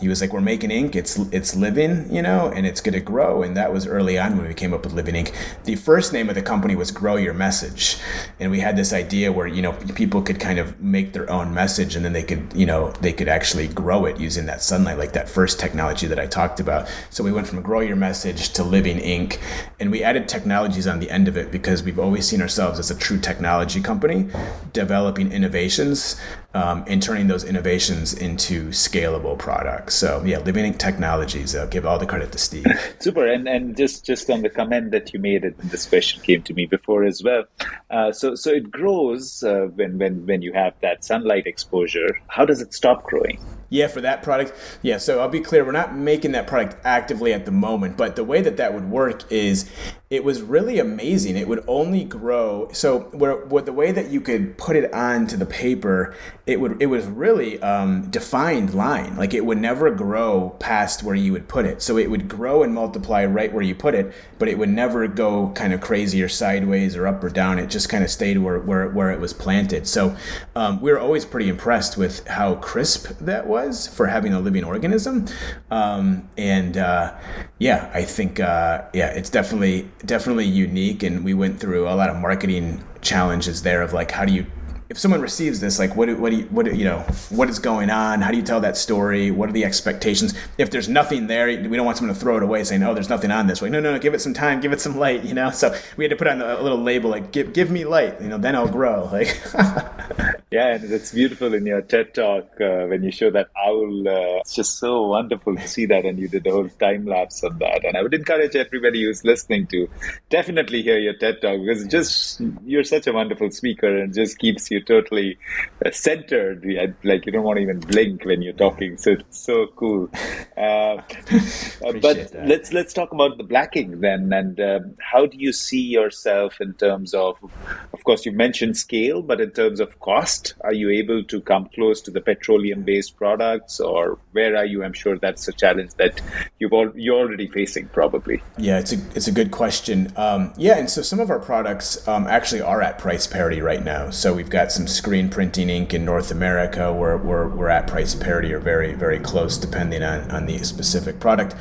he was like, we're making ink, it's living, and it's going to grow. And that was early on when we came up with Living Ink. The first name of the company was Grow Your Message. And we had this idea where, people could kind of make their own message, and then they could actually grow it using that sunlight, like that first technology that I talked about. So we went from Grow Your Message to Living Ink, and we added technologies on the end of it because we've always seen ourselves as a true technology company, developing innovations, and turning those innovations into scalable products. So yeah, Living Ink Technologies. I'll give all the credit to Steve. Super. And just on the comment that you made, and this question came to me before as well. So it grows when you have that sunlight exposure. How does it stop growing? Yeah, for that product. Yeah, so I'll be clear, we're not making that product actively at the moment, but the way that would work is it was really amazing. It would only grow. So the way that you could put it onto the paper, it was really defined line. Like it would never grow past where you would put it. So it would grow and multiply right where you put it, but it would never go kind of crazy or sideways or up or down. It just kind of stayed where it was planted. So we were always pretty impressed with how crisp that was for having a living organism. I think it's definitely unique. And we went through a lot of marketing challenges there of like, how do you, if someone receives this, like what is going on? How do you tell that story? What are the expectations? If there's nothing there, we don't want someone to throw it away saying, oh, there's nothing on this. Like, no, give it some time, give it some light, So we had to put on a little label like, give me light, then I'll grow. Like, yeah, and it's beautiful in your TED Talk when you show that owl. It's just so wonderful to see that, and you did the whole time lapse on that. And I would encourage everybody who's listening to definitely hear your TED Talk, because you're such a wonderful speaker, and just keeps you totally centered. Like you don't want to even blink when you're talking. So it's so cool. But let's talk about the black ink then. And how do you see yourself in terms of course, you mentioned scale, but in terms of cost, are you able to come close to the petroleum-based products, or where are you? I'm sure that's a challenge that you're already facing, probably. Yeah, it's a good question. And so some of our products actually are at price parity right now. So we've got some screen printing ink in North America where we're at price parity or very, very close, depending on the specific product.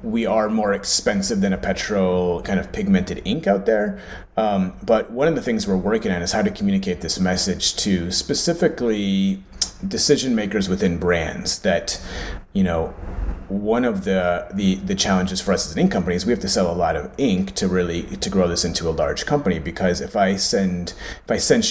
We are more expensive than a petrol kind of pigmented ink out there. But one of the things we're working on is how to communicate this message to specifically decision makers within brands that, one of the challenges for us as an ink company is we have to sell a lot of ink to grow this into a large company. Because if I send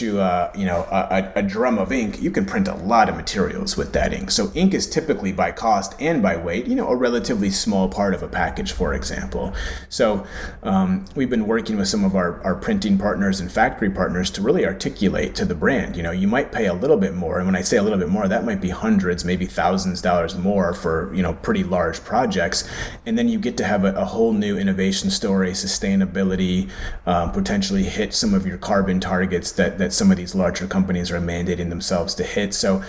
you a drum of ink, you can print a lot of materials with that ink. So ink is typically by cost and by weight, a relatively small part of a package, for example. So we've been working with some of our printing partners and factory partners to really articulate to the brand, you might pay a little bit more. And when I say a little bit more, that might be hundreds, maybe thousands of dollars more for, pretty large projects. And then you get to have a whole new innovation story, sustainability, potentially hit some of your carbon targets that some of these larger companies are mandating themselves to hit. So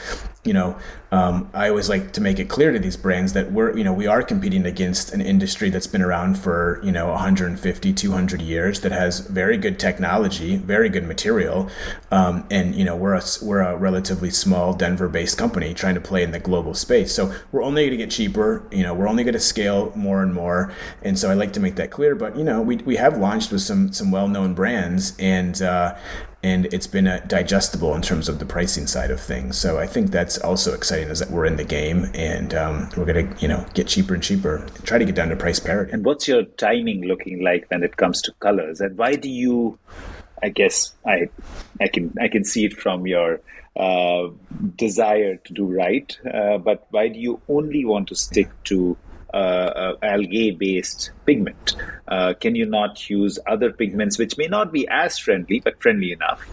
I always like to make it clear to these brands that we are competing against an industry that's been around for, 150, 200 years, that has very good technology, very good material. And, we're a relatively small Denver-based company trying to play in the global space. So we're only going to get cheaper, we're only going to scale more and more. And so I like to make that clear. But, we have launched with some well-known brands, and it's been digestible in terms of the pricing side of things. So I think that's also exciting, is that we're in the game, and we're going to, get cheaper and cheaper, and try to get down to price parity. And what's your timing looking like when it comes to colors? And why do you, I guess I can see it from your desire to do right, but why do you only want to stick to algae-based pigment? Can you not use other pigments which may not be as friendly but friendly enough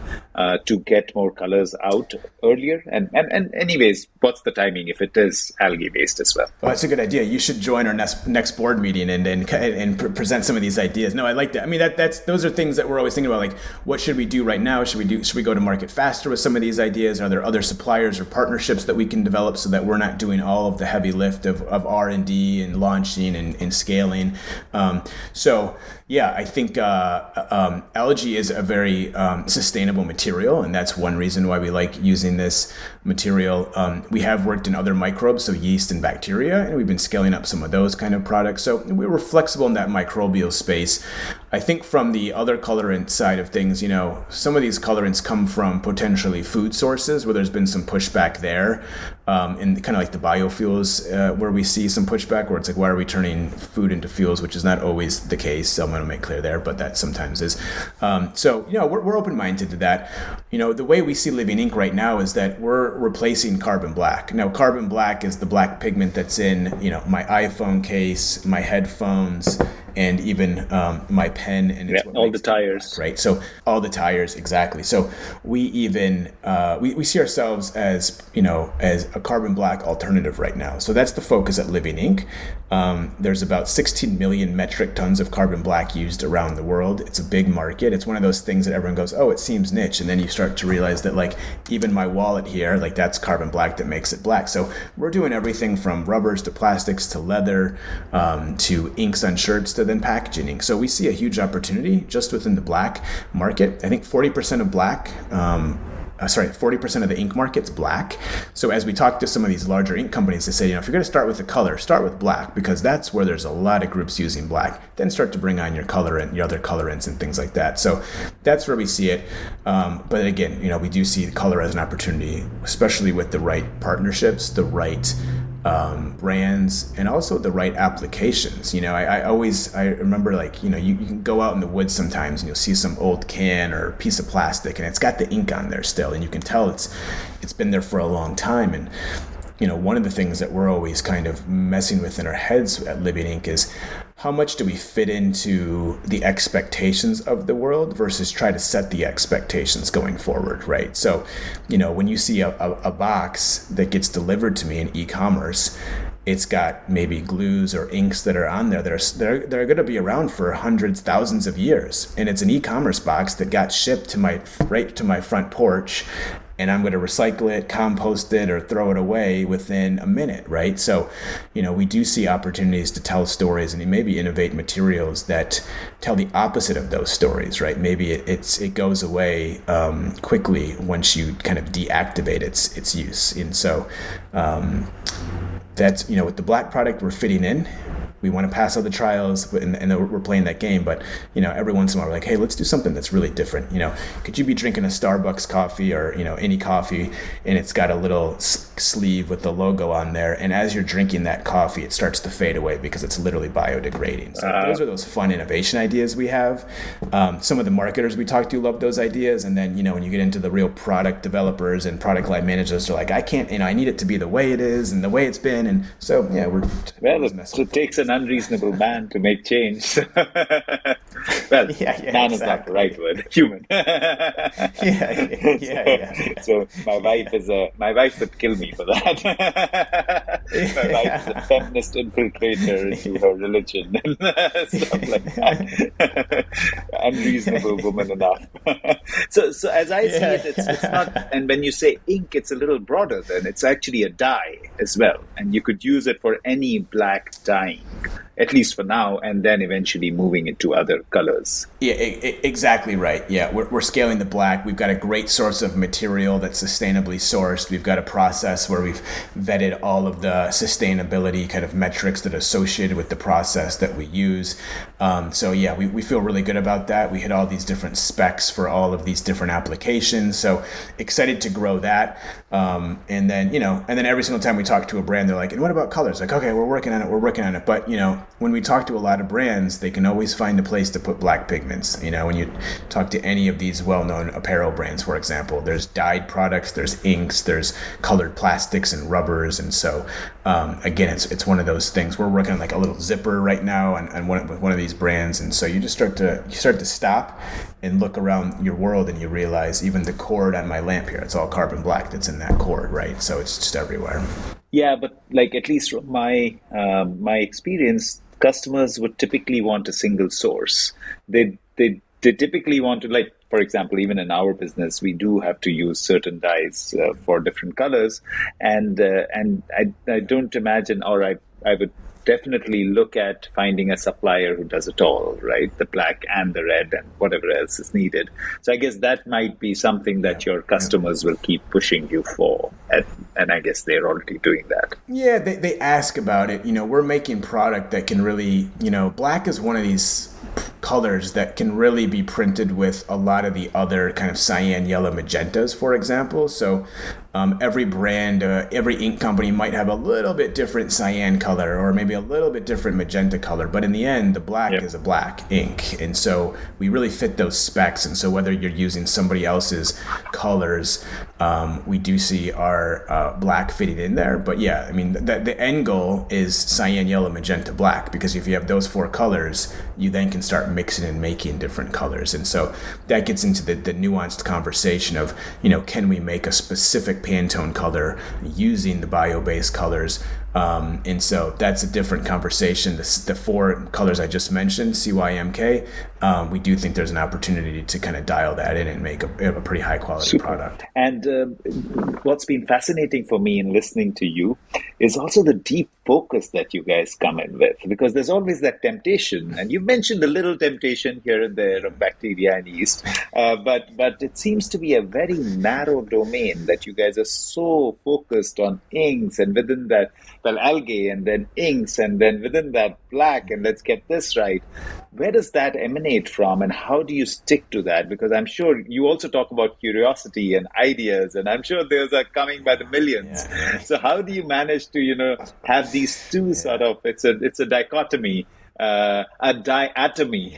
to get more colors out earlier? And anyways, what's the timing if it is algae-based as well? Well, that's a good idea. You should join our next board meeting and present some of these ideas. No, I like that. I mean, those are things that we're always thinking about. Like, what should we do right now? Should we go to market faster with some of these ideas? Are there other suppliers or partnerships that we can develop so that we're not doing all of the heavy lift of R&D and launching and scaling? So yeah, I think algae is a very sustainable material, and that's one reason why we like using this material. We have worked in other microbes, so yeast and bacteria, and we've been scaling up some of those kind of products. So we were flexible in that microbial space. I think from the other colorant side of things, some of these colorants come from potentially food sources where there's been some pushback there, and kind of like the biofuels where we see some pushback, where it's like, why are we turning food into fuels, which is not always the case. So I'm going to make clear there, but that sometimes is. So we're open-minded to that. The way we see Living Ink right now is that we're replacing carbon black. Now, carbon black is the black pigment that's in my iPhone case, my headphones, and even my pen, and it's all the tires, right? So all the tires, exactly. So we even we see ourselves as as a carbon black alternative right now. So that's the focus at Living Ink. There's about 16 million metric tons of carbon black used around the world. It's a big market. It's one of those things that everyone goes, oh, it seems niche, and then you start to realize that, like, even my wallet here, like, that's carbon black that makes it black. So we're doing everything from rubbers to plastics to leather to inks on shirts to then packaging. So we see a huge opportunity just within the black market. I think 40% of 40% of the ink market's black. So as we talk to some of these larger ink companies, they say, if you're going to start with the color, start with black, because that's where there's a lot of groups using black. Then start to bring on your color and your other colorants and things like that. So that's where we see it. But again, we do see the color as an opportunity, especially with the right partnerships, the right brands, and also the right applications. I remember, like, you can go out in the woods sometimes and you'll see some old can or piece of plastic and it's got the ink on there still, and you can tell it's been there for a long time. And one of the things that we're always kind of messing with in our heads at Living Ink is, how much do we fit into the expectations of the world versus try to set the expectations going forward, right? So, when you see a box that gets delivered to me in e-commerce, it's got maybe glues or inks that are on there that are going to be around for hundreds, thousands of years. And it's an e-commerce box that got shipped right to my front porch, and I'm going to recycle it, compost it, or throw it away within a minute, right? So, we do see opportunities to tell stories and maybe innovate materials that tell the opposite of those stories, right? Maybe it goes away quickly once you kind of deactivate its use. And so that's, with the black product, we're fitting in. We want to pass all the trials, and we're playing that game. But every once in a while, we're like, hey, let's do something that's really different. Could you be drinking a Starbucks coffee or any coffee, and it's got a little sleeve with the logo on there, and as you're drinking that coffee, it starts to fade away because it's literally biodegrading. So those are those fun innovation ideas we have. Some of the marketers we talk to love those ideas, and then when you get into the real product developers and product line managers, they're like, I can't, I need it to be the way it is and the way it's been. And so it takes an unreasonable man to make change. Well, Yeah, man is not the right word. Human. So my wife would kill me for that. My wife is a feminist infiltrator into her religion and stuff like that. Unreasonable woman enough. So as I see it, it's not. And when you say ink, it's a little broader. Then it's actually a dye as well, and you could use it for any black dyeing, at least for now, and then eventually moving into other colors. Yeah, exactly right. Yeah, we're scaling the black. We've got a great source of material that's sustainably sourced. We've got a process where we've vetted all of the sustainability kind of metrics that are associated with the process that we use. So yeah, we feel really good about that. We hit all these different specs for all of these different applications. So excited to grow that. And then every single time we talk to a brand, they're like, and what about colors? Like, okay, we're working on it. But, when we talk to a lot of brands, they can always find a place to put black pigments. When you talk to any of these well-known apparel brands, for example, there's dyed products, there's inks, there's colored plastics and rubbers. And so, again, it's one of those things. We're working on like a little zipper right now on one of these brands. And so you just start to stop and look around your world, and you realize even the cord on my lamp here, it's all carbon black that's in that cord, right? So it's just everywhere. Yeah, but like at least from my experience, customers would typically want a single source. They typically want to, like, for example, even in our business, we do have to use certain dyes for different colors, and I don't imagine, or I would definitely look at finding a supplier who does it all, right? The black and the red and whatever else is needed. So I guess that might be something that your customers will keep pushing you for. And I guess they're already doing that. Yeah, they ask about it. We're making product that can really, black is one of these colors that can really be printed with a lot of the other kind of cyan, yellow, magentas, for example. So every brand, every ink company might have a little bit different cyan color or maybe a little bit different magenta color. But in the end, the black is a black ink. And so we really fit those specs. And so whether you're using somebody else's colors, we do see our black fitting in there. But yeah, I mean, the end goal is cyan, yellow, magenta, black, because if you have those four colors, you then can start mixing and making different colors. And so that gets into the nuanced conversation of, can we make a specific Pantone color using the bio-based colors? And so that's a different conversation. The four colors I just mentioned, CYMK, we do think there's an opportunity to kind of dial that in and make a pretty high quality product. And what's been fascinating for me in listening to you is also the deep focus that you guys come in with, because there's always that temptation, and you mentioned a little temptation here and there of bacteria and yeast, but it seems to be a very narrow domain that you guys are so focused on inks, and within that, well, algae, and then inks, and then within that black, and let's get this right. Where does that emanate from, and how do you stick to that? Because I'm sure you also talk about curiosity and ideas, and I'm sure those are coming by the millions. Yeah. So how do you manage to, have these two sort of, it's a dichotomy, a diatomy,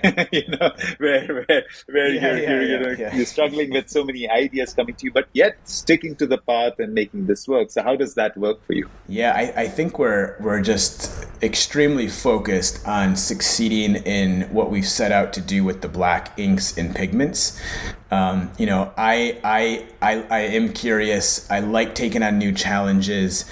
where you're struggling with so many ideas coming to you, but yet sticking to the path and making this work. So how does that work for you? Yeah, I think we're just extremely focused on succeeding in what we've set out to do with the black inks and pigments. I am curious. I like taking on new challenges.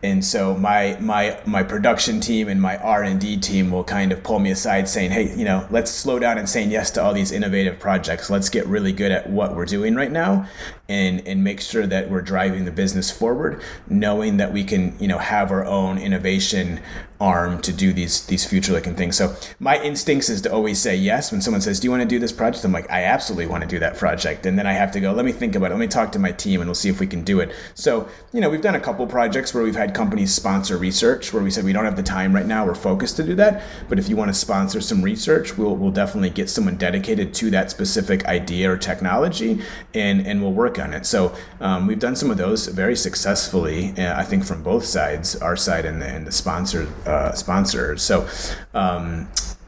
And so my production team and my R&D team will kind of pull me aside saying, hey, let's slow down and saying yes to all these innovative projects. Let's get really good at what we're doing right now and make sure that we're driving the business forward, knowing that we can, have our own innovation arm to do these future-looking things. So my instincts is to always say yes. When someone says, do you want to do this project? I'm like, I absolutely want to do that project. And then I have to go, let me think about it. Let me talk to my team and we'll see if we can do it. So, we've done a couple projects where we've had companies sponsor research where we said, we don't have the time right now. We're focused to do that. But if you want to sponsor some research, we'll definitely get someone dedicated to that specific idea or technology and we'll work on it. So we've done some of those very successfully, I think from both sides, our side and the sponsors. So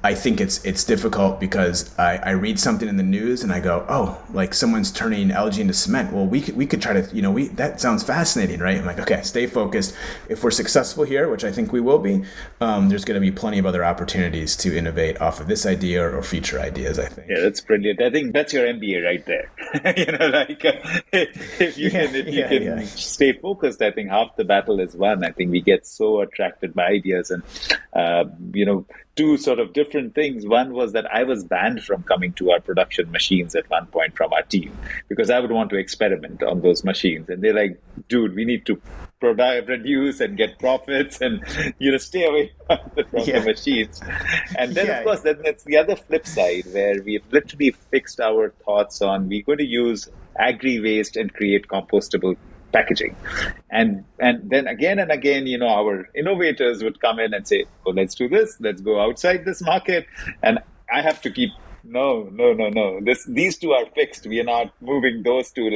I think it's difficult because I read something in the news and I go, oh, like someone's turning algae into cement. Well, we could try to, that sounds fascinating, right? I'm like, okay, stay focused. If we're successful here, which I think we will be, there's going to be plenty of other opportunities to innovate off of this idea or future ideas, I think. Yeah, that's brilliant. I think that's your MBA right there. If you can stay focused, I think half the battle is won. I think we get so attracted by ideas and, two sort of different things. One was that I was banned from coming to our production machines at one point from our team because I would want to experiment on those machines. And they're like, dude, we need to produce and get profits and, stay away from the machines. And then, of course, then that's the other flip side where we've literally fixed our thoughts on we're going to use agri-waste and create compostable packaging. And then again and again, our innovators would come in and say, oh, let's do this. Let's go outside this market. And I have to keep, no. These two are fixed. We are not moving those two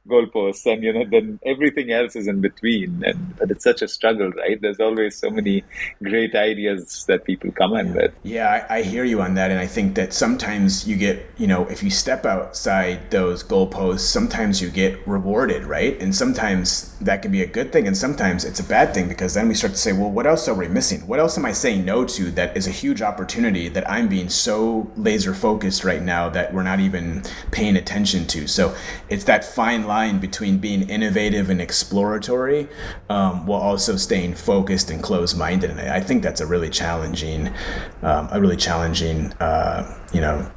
goalposts. And, then everything else is in between. But it's such a struggle, right? There's always so many great ideas that people come in with. Yeah, I hear you on that. And I think that sometimes you get, if you step outside those goalposts, sometimes you get rewarded, right? And sometimes that can be a good thing. And sometimes it's a bad thing because then we start to say, well, what else are we missing? What else am I saying no to that is a huge opportunity that I'm being so laser focused right now that we're not even paying attention to? So it's that fine line between being innovative and exploratory while also staying focused and closed-minded. And I think that's a really challenging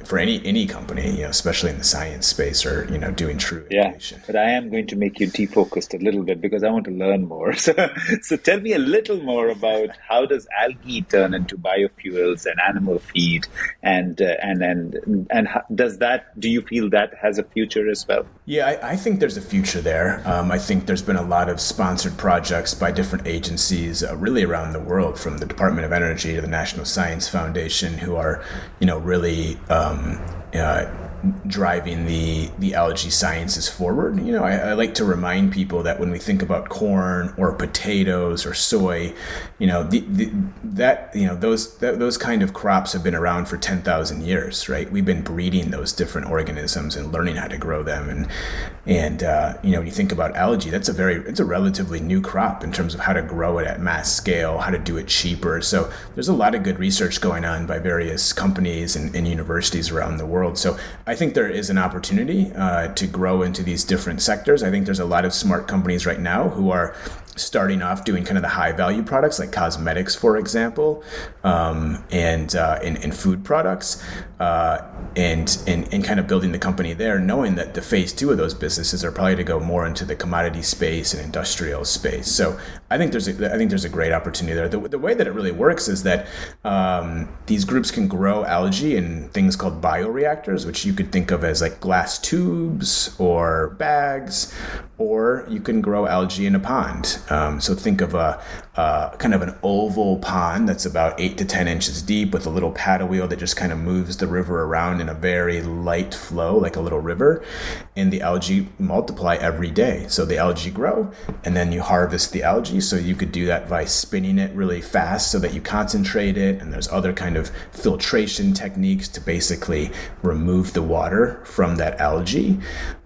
for any company, especially in the science space or, doing true innovation. But I am going to make you defocused a little bit because I want to learn more. So tell me a little more about how does algae turn into biofuels and animal feed and do you feel that has a future as well? Yeah, I think there's a future there. I think there's been a lot of sponsored projects by different agencies really around the world, from the Department of Energy to the National Science Foundation, who are, really driving the algae sciences forward. I like to remind people that when we think about corn or potatoes or soy, those kind of crops have been around for 10,000 years, right? We've been breeding those different organisms and learning how to grow them. And when you think about algae, it's a relatively new crop in terms of how to grow it at mass scale, how to do it cheaper. So there's a lot of good research going on by various companies and universities around the world. So I think there is an opportunity to grow into these different sectors. I think there's a lot of smart companies right now who are starting off doing kind of the high value products like cosmetics, for example, and food products, and kind of building the company there, knowing that the phase 2 of those businesses are probably to go more into the commodity space and industrial space. So I think there's a great opportunity there. The way that it really works is that these groups can grow algae in things called bioreactors, which you could think of as like glass tubes or bags, or you can grow algae in a pond. So think of a kind of an oval pond that's about 8 to 10 inches deep with a little paddle wheel that just kind of moves the river around in a very light flow, like a little river. And the algae multiply every day. So the algae grow, and then you harvest the algae. So you could do that by spinning it really fast so that you concentrate it. And there's other kind of filtration techniques to basically remove the water from that algae.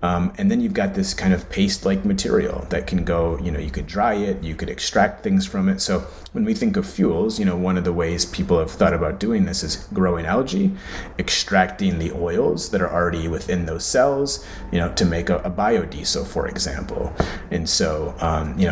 And then you've got this kind of paste-like material that can go, you could dry it, you could extract things from it. So when we think of fuels, one of the ways people have thought about doing this is growing algae, extracting the oils that are already within those cells, to make a biodiesel, for example. And so,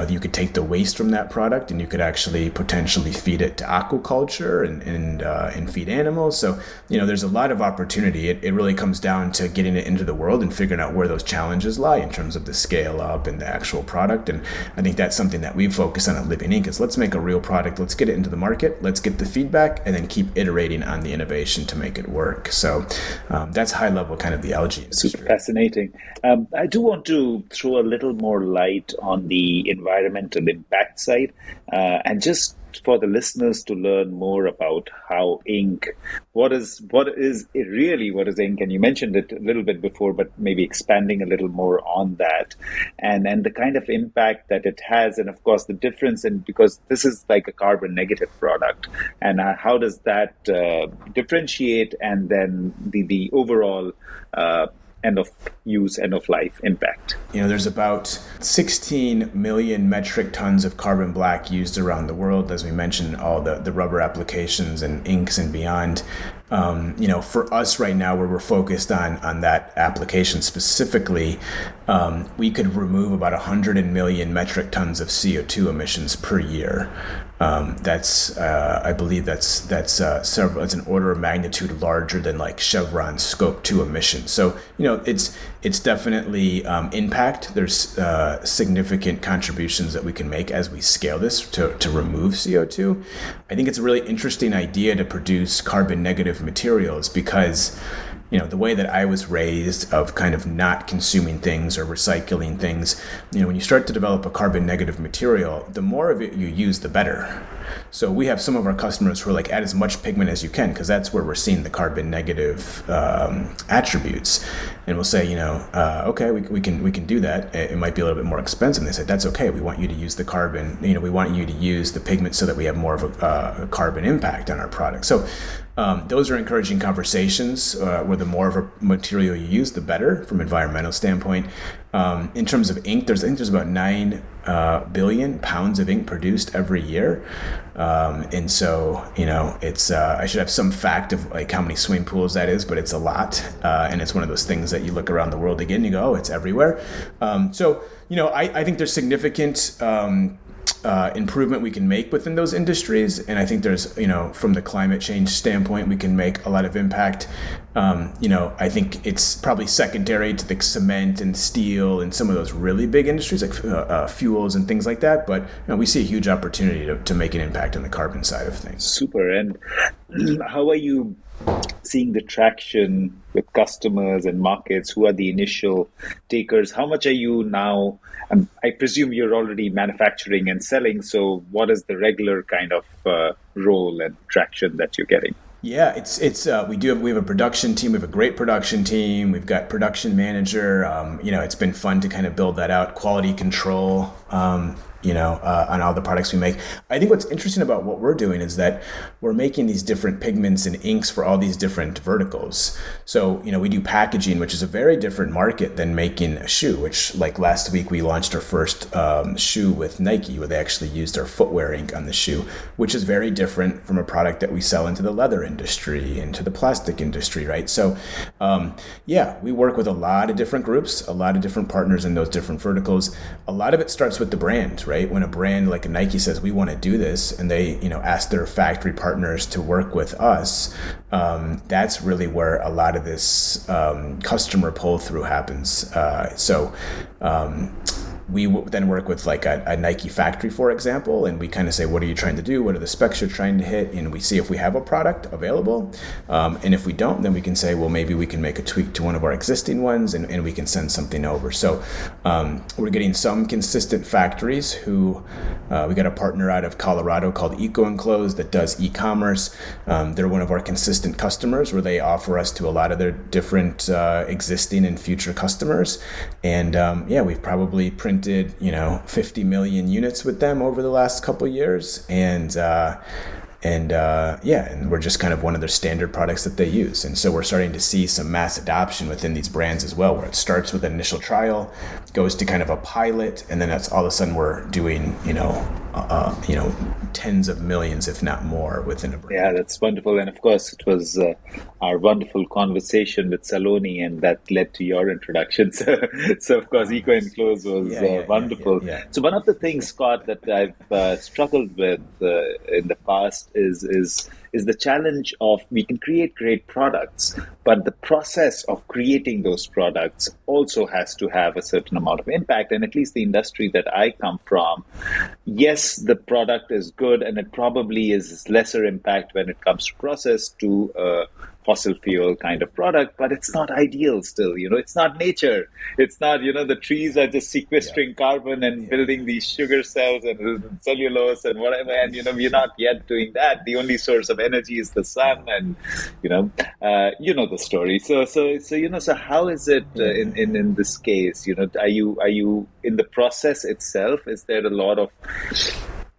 you could take the waste from that product and you could actually potentially feed it to aquaculture and feed animals. So, there's a lot of opportunity. It really comes down to getting it into the world and figuring out where those challenges lie in terms of the scale up and the actual product. And I think that's something that we focus on at Living Inc. is let's make a real product, let's get it into the market, let's get the feedback, and then keep iterating on the innovation to make it work. So that's high level kind of the algae industry. Super fascinating. I do want to throw a little more light on the environmental impact side and just for the listeners to learn more about how ink, what is ink? And you mentioned it a little bit before, but maybe expanding a little more on that, and the kind of impact that it has, and of course the difference in, because this is like a carbon negative product, and how does that differentiate, and then the overall end of use, end of life impact. There's about 16 million metric tons of carbon black used around the world, as we mentioned, all the rubber applications and inks and beyond. For us right now, where we're focused on that application specifically, we could remove about 100 million metric tons of CO2 emissions per year. I believe that's an order of magnitude larger than like Chevron's Scope 2 emissions. So, it's definitely impact. There's significant contributions that we can make as we scale this to remove CO2. I think it's a really interesting idea to produce carbon negative materials because the way that I was raised of kind of not consuming things or recycling things, when you start to develop a carbon negative material, the more of it you use, the better. So we have some of our customers who are like, add as much pigment as you can, because that's where we're seeing the carbon negative attributes. And we'll say, okay, we can do that. It might be a little bit more expensive. And they say, that's okay. We want you to use the carbon, we want you to use the pigment so that we have more of a carbon impact on our product. So those are encouraging conversations where the more of a material you use, the better from an environmental standpoint. In terms of ink, I think there's about 9 billion pounds of ink produced every year. And so, it's, I should have some fact of like how many swimming pools that is, but it's a lot. And it's one of those things that you look around the world again, and you go, oh, it's everywhere. So, I think there's significant improvement we can make within those industries. And I think there's, from the climate change standpoint, we can make a lot of impact. I think it's probably secondary to the cement and steel and some of those really big industries like fuels and things like that. But we see a huge opportunity to make an impact on the carbon side of things. Super. And how are you seeing the traction with customers and markets? Who are the initial takers? How much are you now? I presume you're already manufacturing and selling. So what is the regular kind of role and traction that you're getting? Yeah, we have a production team. We have a great production team. We've got production manager. It's been fun to kind of build that out. Quality control. On all the products we make. I think what's interesting about what we're doing is that we're making these different pigments and inks for all these different verticals. So, we do packaging, which is a very different market than making a shoe, which like last week we launched our first shoe with Nike, where they actually used our footwear ink on the shoe, which is very different from a product that we sell into the leather industry, into the plastic industry, right? So, we work with a lot of different groups, a lot of different partners in those different verticals. A lot of it starts with the brand, right? When a brand like a Nike says, we want to do this, and they, ask their factory partners to work with us, that's really where a lot of this customer pull through happens. We then work with like a Nike factory, for example, and we kind of say, what are you trying to do? What are the specs you're trying to hit? And we see if we have a product available. And if we don't, then we can say, well, maybe we can make a tweak to one of our existing ones and we can send something over. So we're getting some consistent factories who, we got a partner out of Colorado called Eco Enclosed that does e-commerce. They're one of our consistent customers where they offer us to a lot of their different existing and future customers. And we've probably printed 50 million units with them over the last couple of years, and we're just kind of one of their standard products that they use. And so we're starting to see some mass adoption within these brands as well, where it starts with an initial trial, goes to kind of a pilot, and then that's all of a sudden we're doing tens of millions, if not more, within a brand. Yeah, that's wonderful. And of course, it was our wonderful conversation with Saloni, and that led to your introduction. So of course, Eco Enclosed was wonderful. Yeah. So one of the things, Scott, that I've struggled with in the past is the challenge of, we can create great products, but the process of creating those products also has to have a certain amount of impact. And at least the industry that I come from, yes, the product is good, and it probably is lesser impact when it comes to process to fossil fuel kind of product, but it's not ideal still. It's not nature. It's not, the trees are just sequestering carbon and building these sugar cells and cellulose and whatever. And, we're not yet doing that. The only source of energy is the sun, and, the story. So how is it in this case? Are you in the process itself? Is there a lot of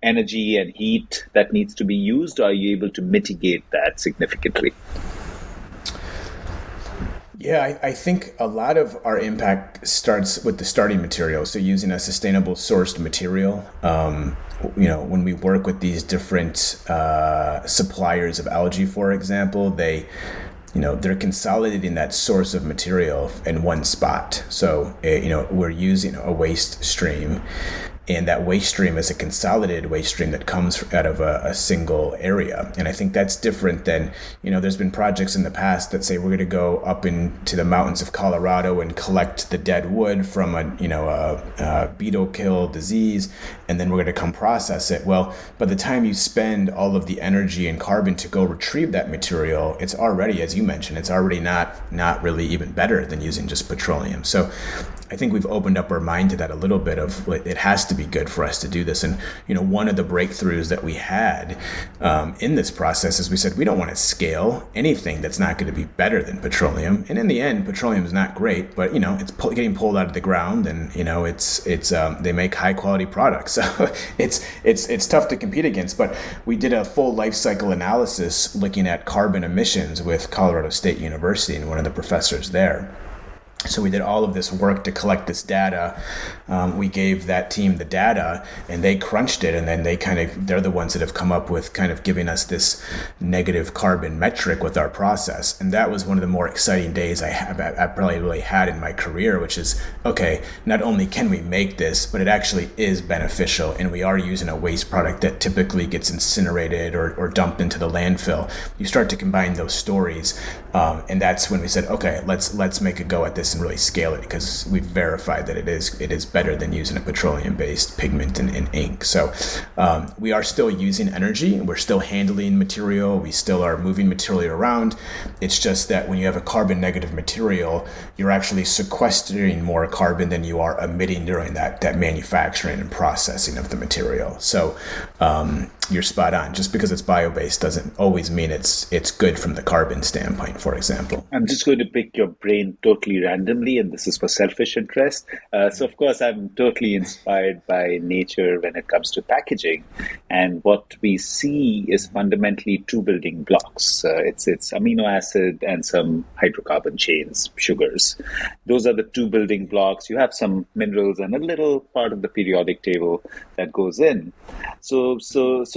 energy and heat that needs to be used, or are you able to mitigate that significantly? Yeah, I think a lot of our impact starts with the starting material. So using a sustainable sourced material. When we work with these different suppliers of algae, for example, they're consolidating that source of material in one spot. So, we're using a waste stream, and that waste stream is a consolidated waste stream that comes out of a single area. And I think that's different than, there's been projects in the past that say we're going to go up into the mountains of Colorado and collect the dead wood from a beetle kill disease, and then we're going to come process it. Well, by the time you spend all of the energy and carbon to go retrieve that material, it's already, as you mentioned, it's already not really even better than using just petroleum. So I think we've opened up our mind to that a little bit of it has to be good for us to do this. And, one of the breakthroughs that we had in this process is we said, we don't want to scale anything that's not going to be better than petroleum. And in the end, petroleum is not great, but, it's getting pulled out of the ground, and, they make high quality products. So it's tough to compete against, but we did a full life cycle analysis looking at carbon emissions with Colorado State University and one of the professors there. So we did all of this work to collect this data. We gave that team the data, and they crunched it, and then they're the ones that have come up with kind of giving us this negative carbon metric with our process. And that was one of the more exciting days I probably really had in my career, which is, okay, not only can we make this, but it actually is beneficial, and we are using a waste product that typically gets incinerated or dumped into the landfill. You start to combine those stories, and that's when we said, okay, let's make a go at this and really scale it, because we've verified that it is better than using a petroleum-based pigment and ink. So we are still using energy, we're still handling material, we still are moving material around. It's just that when you have a carbon negative material, you're actually sequestering more carbon than you are emitting during that manufacturing and processing of the material. So you're spot on. Just because it's bio-based doesn't always mean it's good from the carbon standpoint, for example. I'm just going to pick your brain totally randomly, and this is for selfish interest. So, of course, I'm totally inspired by nature when it comes to packaging. And what we see is fundamentally two building blocks. It's amino acid and some hydrocarbon chains, sugars. Those are the two building blocks. You have some minerals and a little part of the periodic table that goes in. So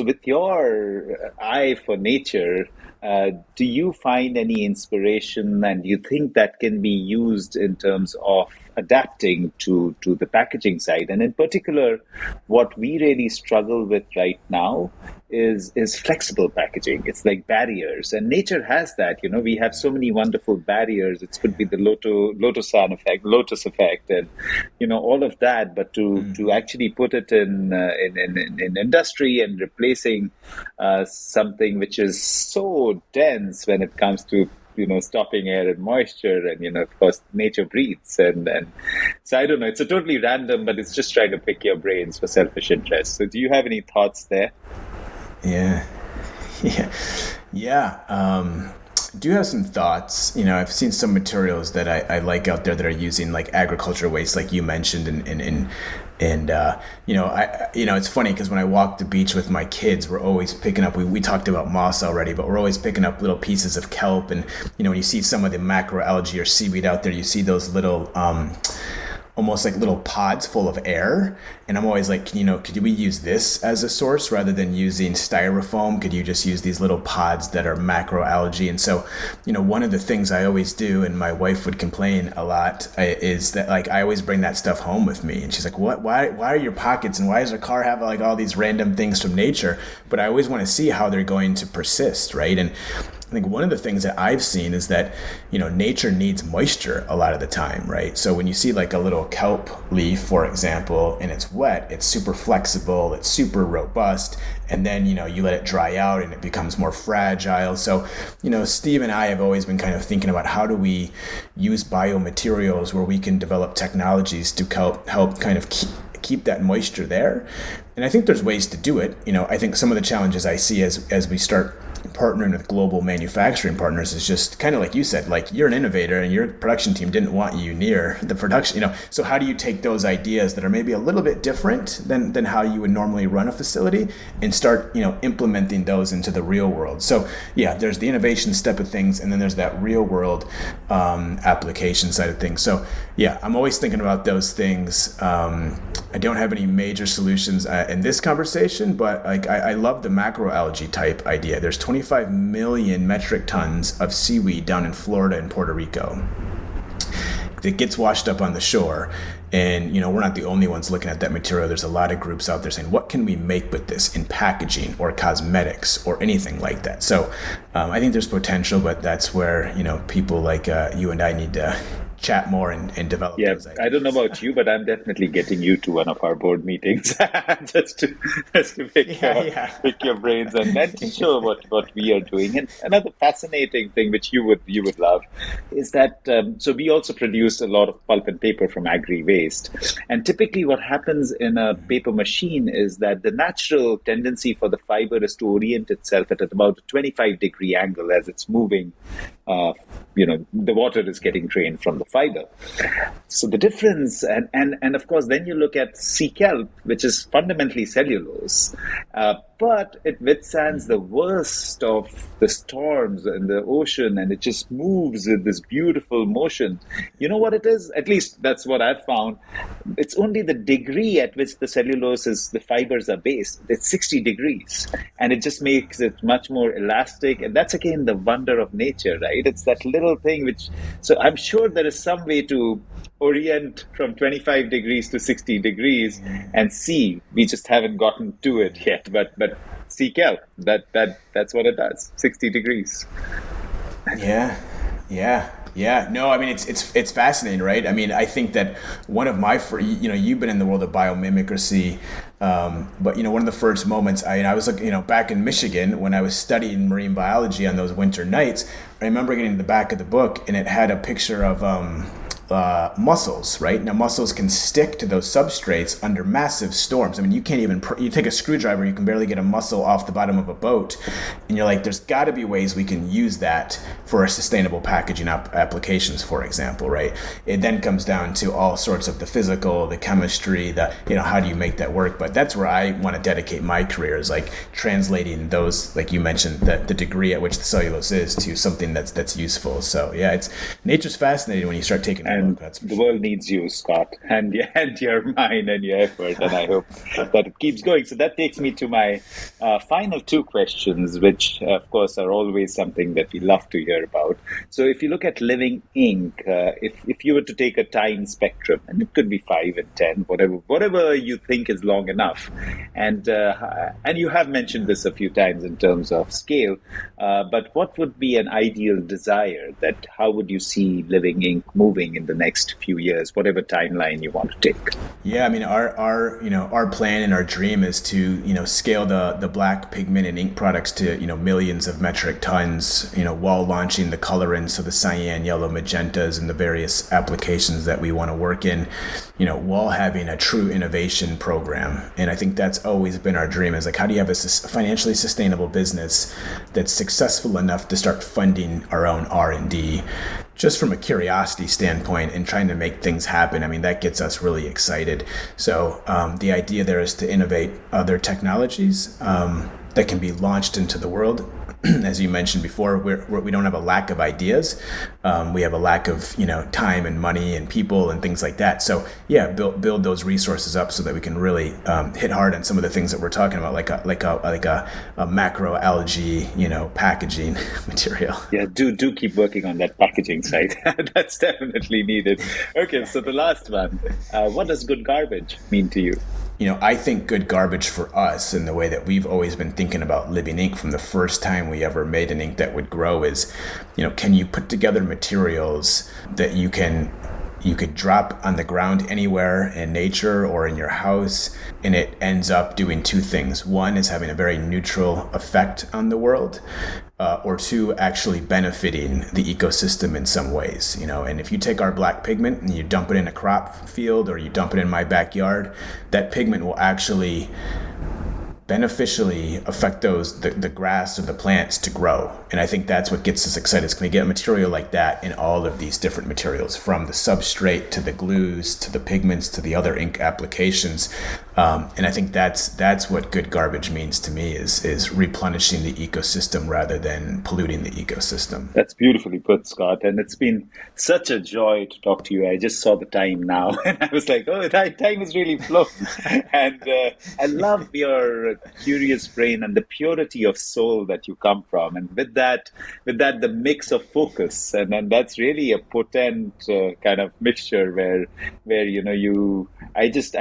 with your eye for nature, do you find any inspiration, and do you think that can be used in terms of adapting to the packaging side? And in particular, what we really struggle with right now is flexible packaging. It's like barriers, and nature has that. We have so many wonderful barriers. It could be the lotus effect, and all of that. But to actually put it in industry and replacing something which is so dense when it comes to stopping air and moisture, and of course nature breathes, and so I don't know, it's a totally random, but it's just trying to pick your brains for selfish interest. So do you have any thoughts there? Yeah. Do have some thoughts. I've seen some materials that I like out there that are using like agriculture waste, like you mentioned, and it's funny because when I walk the beach with my kids, we're always picking up, we talked about moss already, but we're always picking up little pieces of kelp. And, when you see some of the macroalgae or seaweed out there, you see those little, almost like little pods full of air. And I'm always like, could we use this as a source rather than using styrofoam? Could you just use these little pods that are macroalgae? And so, one of the things I always do, and my wife would complain a lot, is that like I always bring that stuff home with me. And she's like, what? Why are your pockets, and why does our car have like all these random things from nature? But I always want to see how they're going to persist, right? And I think one of the things that I've seen is that, nature needs moisture a lot of the time, right? So when you see like a little kelp leaf, for example, and it's wet, it's super flexible, it's super robust, and then, you let it dry out and it becomes more fragile. So, Steve and I have always been kind of thinking about how do we use biomaterials where we can develop technologies to help kind of keep that moisture there. And I think there's ways to do it. I think some of the challenges I see as we start partnering with global manufacturing partners is just kind of like you said, like you're an innovator and your production team didn't want you near the production, so how do you take those ideas that are maybe a little bit different than how you would normally run a facility and start, implementing those into the real world? So yeah, there's the innovation step of things, and then there's that real world application side of things. So yeah, I'm always thinking about those things. I don't have any major solutions in this conversation, but like I love the macroalgae type idea. There's 25 million metric tons of seaweed down in Florida and Puerto Rico that gets washed up on the shore. And, we're not the only ones looking at that material. There's a lot of groups out there saying, what can we make with this in packaging or cosmetics or anything like that? So I think there's potential, but that's where, people like you and I need to chat more and develop those ideas. I don't know about you, but I'm definitely getting you to one of our board meetings just to pick your brains and to show what we are doing. And another fascinating thing which you would love is that so we also produce a lot of pulp and paper from agri waste. And typically what happens in a paper machine is that the natural tendency for the fiber is to orient itself at about a 25-degree angle as it's moving. The water is getting drained from the fiber. So the difference, and of course, then you look at sea kelp, which is fundamentally cellulose, but it withstands the worst of the storms in the ocean, and it just moves with this beautiful motion. You know what it is? At least that's what I've found. It's only the degree at which the the fibers are based. It's 60 degrees, and it just makes it much more elastic. And that's again the wonder of nature, right? It's that little thing so I'm sure there is some way to orient from 25 degrees to 60 degrees and see. We just haven't gotten to it yet, but sea kelp, that's what it does, 60 degrees. Yeah. No, I mean, it's fascinating, right? I mean, I think that one of my, you've been in the world of biomimicry, but, one of the first moments I was looking, back in Michigan when I was studying marine biology on those winter nights, I remember getting to the back of the book and it had a picture of mussels, right? Now, mussels can stick to those substrates under massive storms. I mean, you can't even, you take a screwdriver, you can barely get a mussel off the bottom of a boat. And you're like, there's got to be ways we can use that for sustainable packaging applications, for example, right? It then comes down to all sorts of the physical, the chemistry, how do you make that work? But that's where I want to dedicate my career, is like translating those, like you mentioned, the degree at which the cellulose is to something that's useful. So yeah, nature's fascinating when you start taking a look. That's the world needs you, Scott, and your mind and your effort, and I hope that it keeps going. So that takes me to my final two questions, which of course are always something that we love to hear about. So if you look at living ink, if you were to take a time spectrum, and it could be 5 and 10, whatever you think is long enough, and you have mentioned this a few times in terms of scale, but what would be an ideal desire? That how would you see living ink moving in the next few years, whatever timeline you want to take? Yeah, I mean, our plan and our dream is to scale the black pigment and ink products to millions of metric tons, while launching the colorants, so the cyan, yellow, magentas, and the various applications that we want to work in, while having a true innovation program. And I think that's always been our dream, is like, how do you have a financially sustainable business that's successful enough to start funding our own R&D, just from a curiosity standpoint and trying to make things happen? I mean, that gets us really excited. So the idea there is to innovate other technologies that can be launched into the world. As you mentioned before, we don't have a lack of ideas. We have a lack of time and money and people and things like that. So yeah, build those resources up so that we can really hit hard on some of the things that we're talking about, like a macro algae packaging material. Yeah, do keep working on that packaging side. That's definitely needed. Okay, so the last one. What does good garbage mean to you? I think good garbage for us, and the way that we've always been thinking about living ink from the first time we ever made an ink that would grow is, can you put together materials that you could drop on the ground anywhere in nature or in your house, and it ends up doing two things. One is having a very neutral effect on the world, or two, actually benefiting the ecosystem in some ways. And if you take our black pigment and you dump it in a crop field or you dump it in my backyard, that pigment will actually beneficially affect the grass or the plants to grow. And I think that's what gets us excited. Is can we get a material like that in all of these different materials, from the substrate to the glues to the pigments to the other ink applications. And I think that's what good garbage means to me, is replenishing the ecosystem rather than polluting the ecosystem. That's beautifully put, Scott. And it's been such a joy to talk to you. I just saw the time now and I was like, oh, time is really flown. And I love your curious brain and the purity of soul that you come from. And with that, the mix of focus. And that's really a potent kind of mixture where I just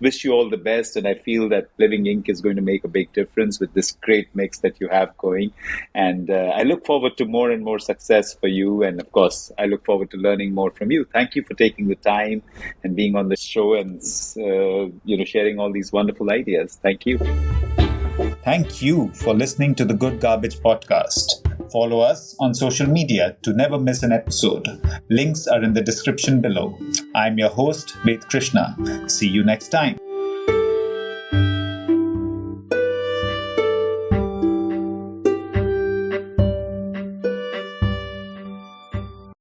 wish you all the best, and I feel that Living Ink is going to make a big difference with this great mix that you have going. And I look forward to more and more success for you, and of course I look forward to learning more from you. Thank you for taking the time and being on the show and sharing all these wonderful ideas. Thank you. Thank you for listening to the Good Garbage podcast. Follow us on social media to never miss an episode. Links are in the description below. I'm your host, Ved Krishna. See you next time.